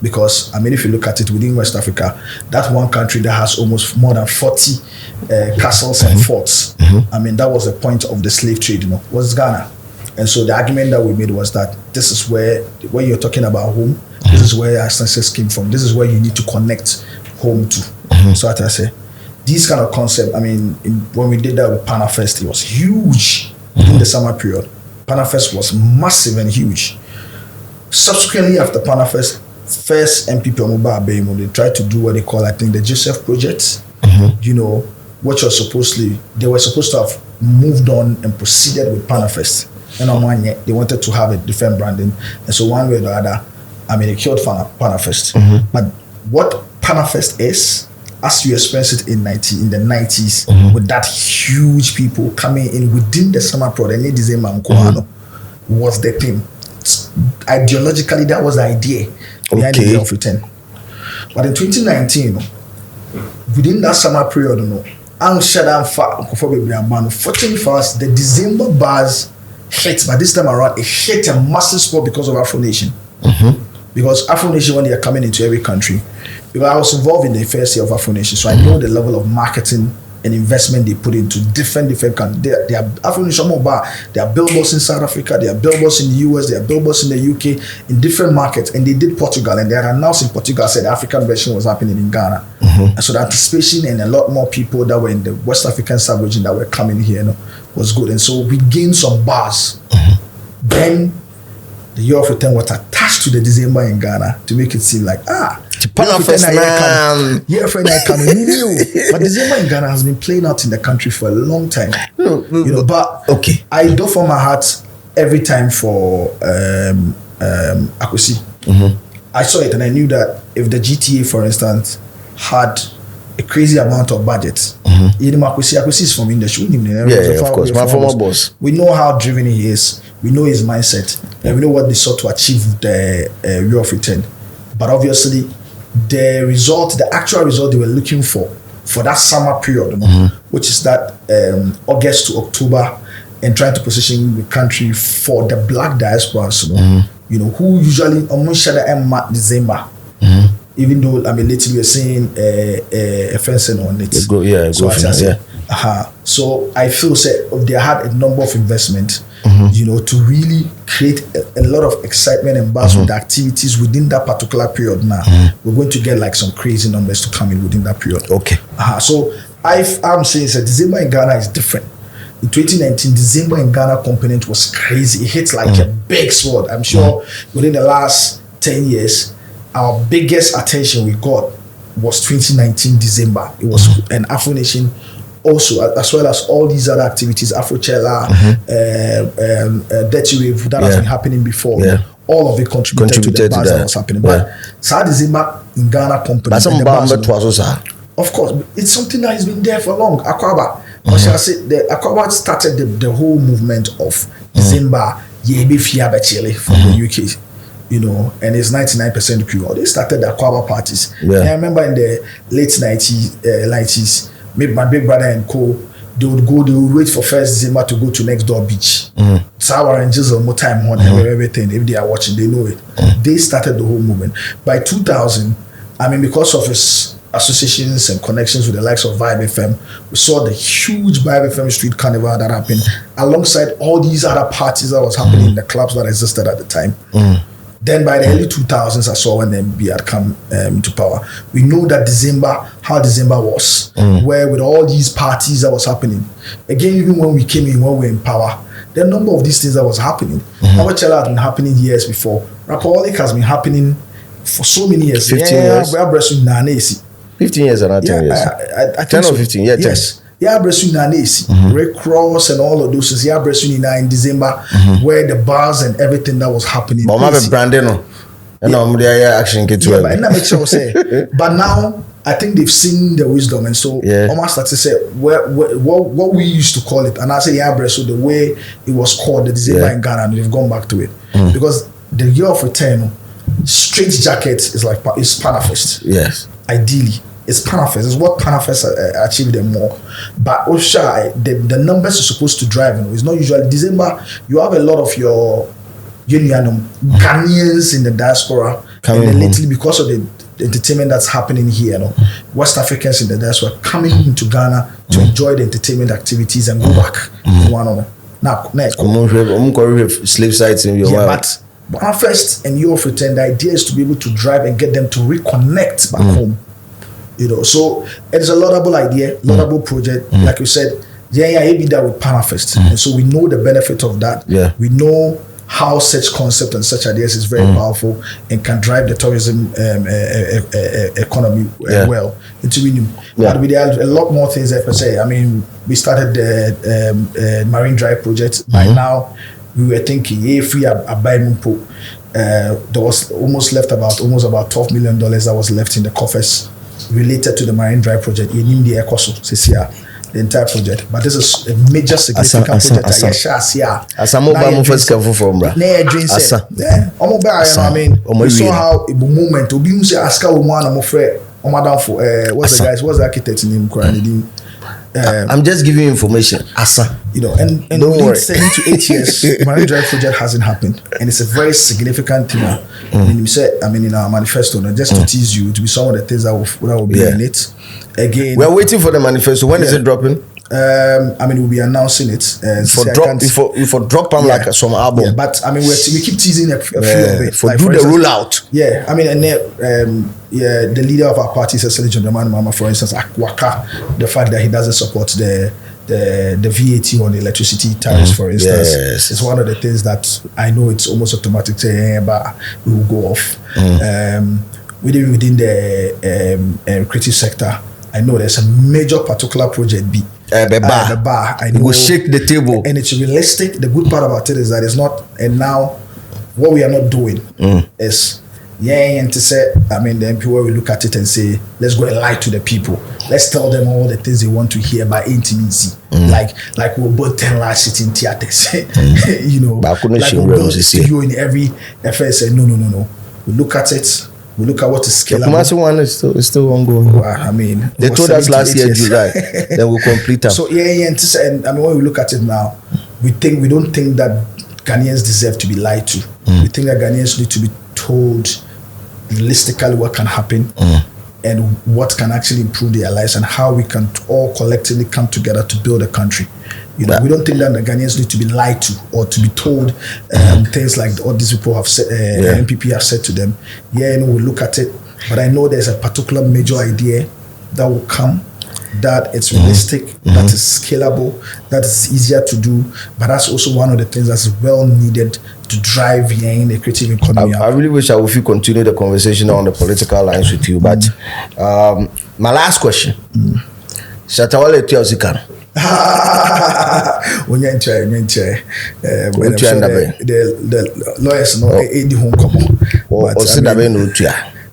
Because, I mean, if you look at it within West Africa, that's one country that has almost more than 40 castles and forts. I mean, that was the point of the slave trade, was Ghana. And so the argument that we made was that this is where you're talking about home, this is where our ancestors came from, this is where you need to connect home to. So as I say, these kind of concept, I mean, when we did that with Panafest, it was huge in the summer period. Panafest was massive and huge. Subsequently, after Panafest, first MPP Omoba Abemo, they tried to do what they call, I think, the Joseph Project. Which was they were supposed to have moved on and proceeded with Panafest. And on one year, they wanted to have a different branding. And so one way or the other, I mean, they killed Panafest. But what Panafest is, as you experienced it in the 90s, with that huge people coming in within the summer product, was the thing. Ideologically, that was the idea behind the Year of Return. But in 2019, within that summer period, fortunately for us, the December bars hit, but this time around, it hit a massive spot because of Afro Nation. Because Afro Nation, when they are coming into every country, because I was involved in the first year of Afro Nation, so I know the level of marketing and investment they put into different countries. They are Afro Nation mobile. There are billboards in South Africa, there are billboards in the US, there are billboards in the UK, in different markets. And they did Portugal, and they had announced in Portugal said the African version was happening in Ghana. And so the anticipation and a lot more people that were in the West African sub-region that were coming here was good. And so we gained some bars. Then the Year of Return was attached to the December in Ghana to make it seem like, but December in Ghana has been playing out in the country for a long time. But I do for my heart every time for Akwesi. I saw it and I knew that if the GTA, for instance, had a crazy amount of budget, Akwesi is from industry. Of course, my former boss. We know how driven he is. We know his mindset, and we know what they sought to achieve with the Year of Return. But obviously, the actual result they were looking for that summer period, which is that August to October, and trying to position the country for the black diaspora, who usually almost share the December. Even though lately we're seeing a fencing on it. So I feel they had a number of investment, to really create a lot of excitement and buzz with the activities within that particular period. Now we're going to get like some crazy numbers to come in within that period. So I'm saying that December in Ghana is different. In 2019, December in Ghana component was crazy. It hit like a big sword. I'm sure within the last 10 years, our biggest attention we got was 2019 December. It was an Afro Nation also, as well as all these other activities, Afrochella, Dirty Wave, that has been happening before. All of it contributed to the bars that was happening. But December in Ghana company. Of course, it's something that has been there for long. Akwaba. Akwaba started the whole movement of December, Yebe Fiabachele from the UK. And it's 99% crew. They started the Akwaba parties. And I remember in the late 90s, maybe my big brother and co, they would wait for 1st December to go to Next Door Beach. Sour and Jizzle, more time on everything. If they are watching, they know it. They started the whole movement. By 2000, because of his associations and connections with the likes of Vibe FM, we saw the huge Vibe FM Street Carnival that happened alongside all these other parties that was happening in the clubs that existed at the time. Then by the early 2000s, I saw when the MB had come into power. We know that how December was, where with all these parties that was happening. Again, even when we came in, when we were in power, the number of these things that was happening. Afrochella had been happening years before. Rapaholic has been happening for so many years. 15 years. 15 years and not 10 years. I 10 or 15, yeah, 10. Yes. Red Cross and all of those things. In December, where the bars and everything that was happening. But but now I think they've seen the wisdom, and so almost start to say what we used to call it, and I say so the way it was called the December in Ghana, and they've gone back to it because the Year of Return, straight jacket is Panafest. Yes, ideally. It's Panafest. It's what Panafest achieved them more. But the numbers are supposed to drive. It's not usually December. You have a lot of your Ghanaians in the diaspora, and lately because of the entertainment that's happening here, West Africans in the diaspora coming into Ghana to enjoy the entertainment activities and go back to one another. Now, slave sites in your but Panafest and Year of Return, the idea is to be able to drive and get them to reconnect back home. So it's a laudable idea, laudable project. Like you said, be there with Panafest. And so we know the benefit of that. We know how such concept and such ideas is very powerful and can drive the tourism economy well into Winum. But we had a lot more things that per se. We started the Marine Drive project. By now, we were thinking, there was almost about $12 million that was left in the coffers related to the Marine Drive project. You need the ECOSO, CCR, the entire project. But this is a major significant project. Asamoah first come from bra. Yeah, I mean, we saw how a moment to be Asakaa woman I'm afraid. What's the architect's name? I'm just giving you information. You know, and don't worry. 7 to 8 years, Marine Drive project hasn't happened, and it's a very significant thing. And we said, I mean, in our manifesto, just to tease you, to be some of the things that will be in it. Again, we're waiting for the manifesto. When is it dropping? I mean, we'll be announcing it for drop them like some album. Yeah, but I mean, we keep teasing a few of it. For like, do the rollout. Yeah, I mean, and the leader of our party, Cecily John Mama, for instance, Akwaka, the fact that he doesn't support the VAT on the electricity tariffs, for instance, is one of the things that I know it's almost automatic saying, but we will go off. Within the creative sector, I know there's a major particular project B. The bar. I know, will shake the table, and it's realistic. The good part about it is that it's not. And now, what we are not doing is, and to say, I mean, the MP will look at it and say, let's go and lie to the people. Let's tell them all the things they want to hear by intimacy. Like we'll both 10 large sitting theaters. You know, like we'll build a studio in every FS. No. We look at it. We look at what is scalable. The Kumasi one is still ongoing. I mean, they told us last year July, then we'll complete them. So and I mean, when we look at it now, we don't think that Ghanaians deserve to be lied to. We think that Ghanaians need to be told realistically what can happen and what can actually improve their lives and how we can all collectively come together to build a country. You know, we don't think that the Ghanaians need to be lied to or to be told things like all these people have said, NPP have said to them. We'll look at it, but I know there's a particular major idea that will come, that it's realistic, that is scalable, that is easier to do, but that's also one of the things that's well needed to drive in the creative economy. I really wish I would continue the conversation on the political lines with you, but my last question. Shatawale Tiauzikano. The lawyers know the home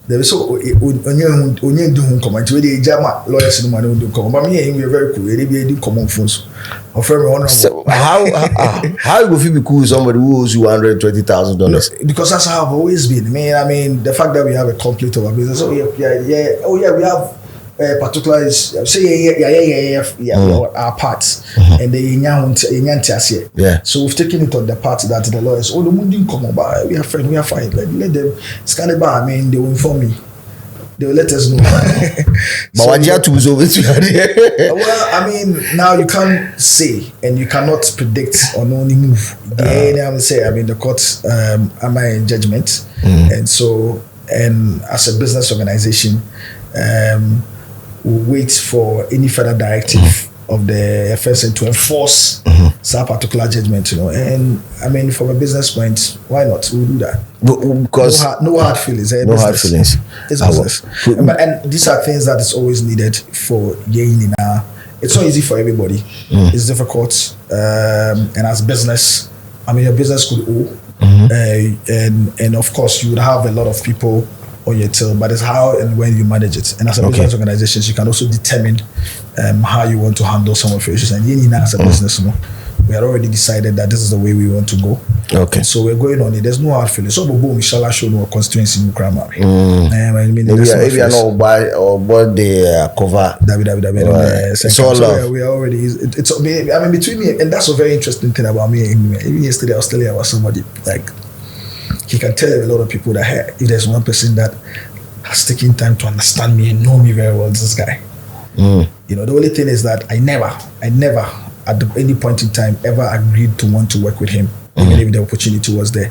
there is so onye do home comment we dey jama lawyers no man do come but me we very cool we dey do common phones of every one. How you go fit be cool with somebody who owes you $120,000? Because that's how I've always been. I mean the fact that we have a conflict of our business. We have particular is say our parts and the so we've taken it on the part that the lawyers the didn't come about. We are friends, we are fine. Let them scan it by. I mean they will inform me. They will let us know. But what you have to well, I mean, now you can't say and you cannot predict on only move. I would say, I mean, the courts am I in judgment, and so and as a business organization, we'll wait for any further directive of the FSN to enforce some particular judgment, you know. And I mean, from a business point, why not? We'll do that. Because no hard feelings. No hard feelings. It's business. And these are things that is always needed for Yein. It's not easy for everybody. It's difficult. And as business, I mean, your business could owe. And of course, you would have a lot of people on your tail, but it's how and when you manage it. And as a business organization, you can also determine how you want to handle some of your issues. And as a business, we had already decided that this is the way we want to go. Okay. So we're going on it. There's no hard feeling. So boom, inshallah, show no constituency in Ukraine. I mean, maybe I know buy or bought the cover. So we are already. It's. I mean, between me and that's a very interesting thing about me. Even yesterday, I was telling about somebody like. He can tell a lot of people that hey, if there's one person that has taken time to understand me and know me very well, it's this guy. You know, the only thing is that I never at any point in time ever agreed to want to work with him, even if the opportunity was there.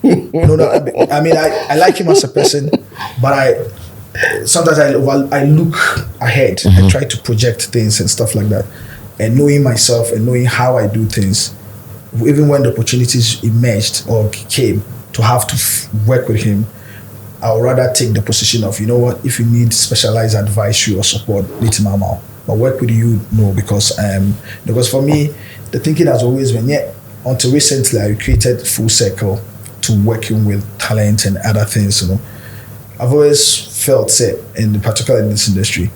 No, I mean, I like him as a person, but sometimes I look ahead. I try to project things and stuff like that, and knowing myself and knowing how I do things. Even when the opportunities emerged or came to have to work with him, I would rather take the position of, you know what, if you need specialized advisory or support, need him out. But work with you, no, because for me, the thinking has always been, until recently I created Full Circle to working with talent and other things, you know. I've always felt say in particular in this industry,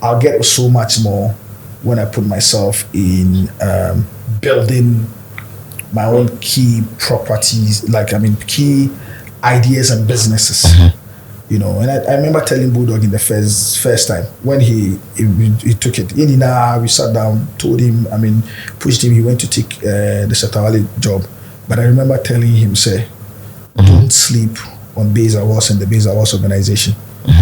I'll get so much more when I put myself in building my own key properties, key ideas and businesses. You know, and I remember telling Bulldog in the first time when he took it. We sat down, told him, pushed him. He went to take the Shatawale job, but I remember telling him, say, don't sleep on Base Awards and the Base Awards organization,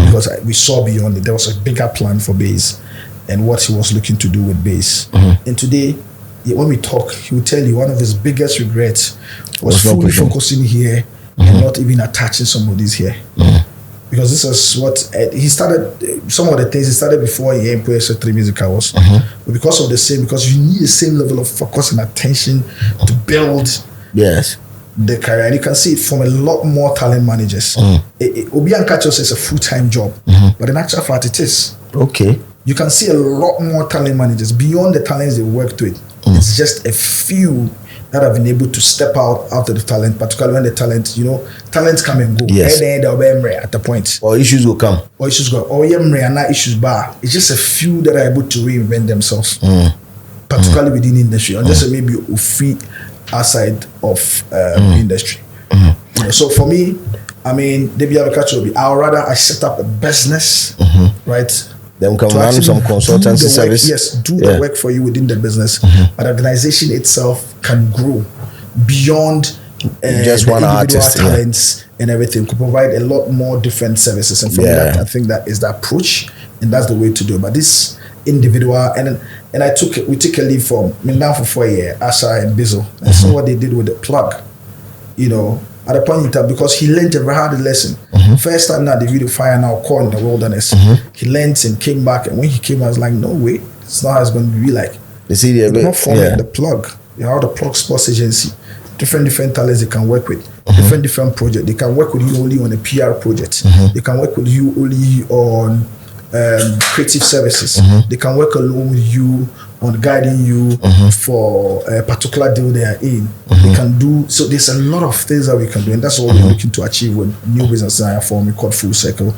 because we saw beyond it. There was a bigger plan for Base and what he was looking to do with Base. And today, when we talk, he will tell you one of his biggest regrets was fully focusing here and not even attaching somebody's here. Because this is what he started. Some of the things he started before he employed 3music was, but because you need the same level of focus and attention to build the career. And you can see it from a lot more talent managers. Obi and Kachos is a full-time job, but in actual fact it is. Okay. You can see a lot more talent managers beyond the talents they worked with. It's just a few that have been able to step out of the talent, particularly when the talent, talents come and go. Yes. At the point. Or issues will come. Or issues bar. It's just a few that are able to reinvent themselves, particularly within the industry, or just maybe free outside of industry. So for me, I would rather set up a business, right? Then can run some consultancy service. Yes, do the work for you within the business. But the organization itself can grow beyond just one artist talents and everything. Could provide a lot more different services. And for me, I think that is the approach, and that's the way to do it. But this individual, and we took a leave from down for 4 years, Asha and Bizzle. And so what they did with the plug, at a point in time, because he learned a very hard lesson. First time now, the video fire now caught in the wilderness. He learned and came back, and when he came, I was like, no way, it's not how it's going to be like. You see, not forming the plug. You have the plug sports agency, different talents they can work with, different projects. They can work with you only on a PR project. They can work with you only on creative services. They can work along with you on guiding you for a particular deal they are in. They can do, so there's a lot of things that we can do, and that's what we're looking to achieve with new business that I are forming called Full Circle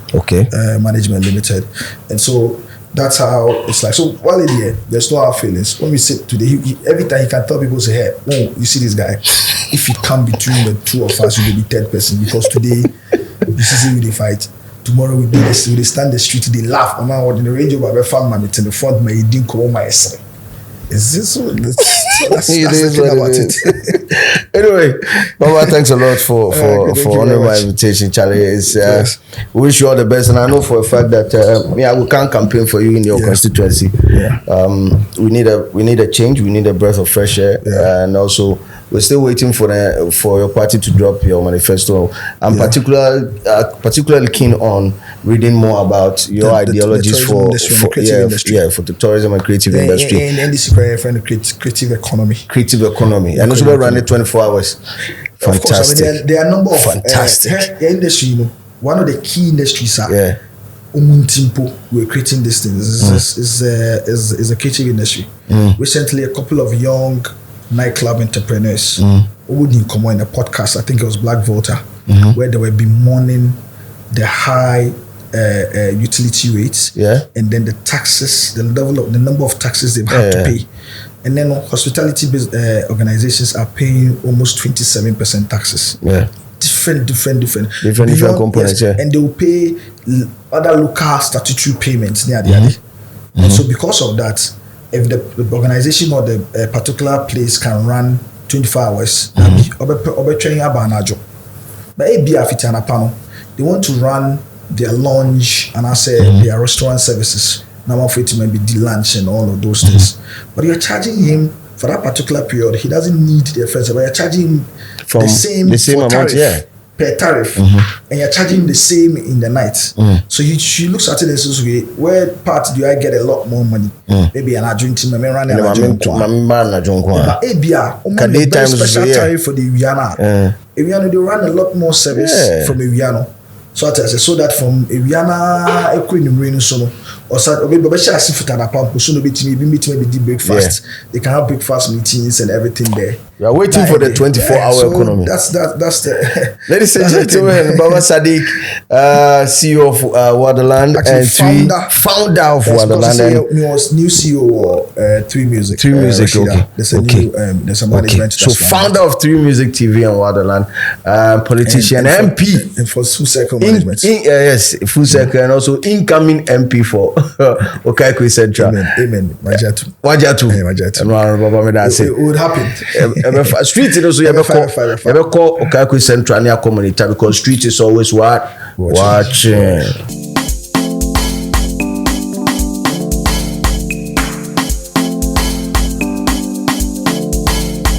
Management Limited. And so that's how it's like. So while in here, there's no hard feelings. When we sit today, every time he can tell people, say, hey, oh, you see this guy, if he come between the two of us, you will be third person, because today, this is how they fight. Tomorrow we do this, we stand the street, they laugh. I'm out in the range of our family, in the front, my didn't come on my side. Is this so? That's the thing about it. Anyway, Baba, thanks a lot for honoring my invitation, Charlie. We wish you all the best, and I know for a fact that we can't campaign for you in your constituency. We need a change. We need a breath of fresh air, and also we're still waiting for your party to drop your manifesto. I'm particularly keen on reading more about your ideologies for the tourism and creative industry. And NDC for the creative economy. Creative economy. And also we're running 24 hours. Fantastic. Of course, there are a number of industry. One of the key industries are we're creating these things. Is a creative industry. Recently, a couple of young nightclub entrepreneurs who didn't come on a podcast. I think it was Black Volta, where they were bemoaning the high utility rates, and then the taxes, the number of taxes they've had to pay, and then hospitality organizations are paying almost 27% taxes. Different components, and they will pay other local statutory payments near the end. And so because of that, if the organization or the particular place can run 24 hours, but they want to run their lounge and I say their restaurant services. Now for it maybe the lunch and all of those things. But you're charging him for that particular period. He doesn't need the first, but you're charging him from the same amount, per tariff, and you're charging him the same in the night. So she looks at it and says, okay, where part do I get a lot more money? Maybe an adjoint team, maybe running a special tariff for the Eviana. Eviana, they run a lot more service from Eviano. So I say, so that from Eviana, or breakfast. They can have breakfast meetings and everything there. You are waiting for the 24-hour economy. That's the. Ladies and gentlemen, Baba Sadiq, CEO of Wonderland, and founder of Wonderland. And he was new CEO of 3music. 3music, okay. There's a new, there's a management. So founder of 3music TV and Wonderland, politician, and MP. And for full circle management. Yes, full circle, and also incoming MP for Okaikwe Central. Amen. Wajatu. It would happen. Street is also Okaikwe Central near community because street is always watching.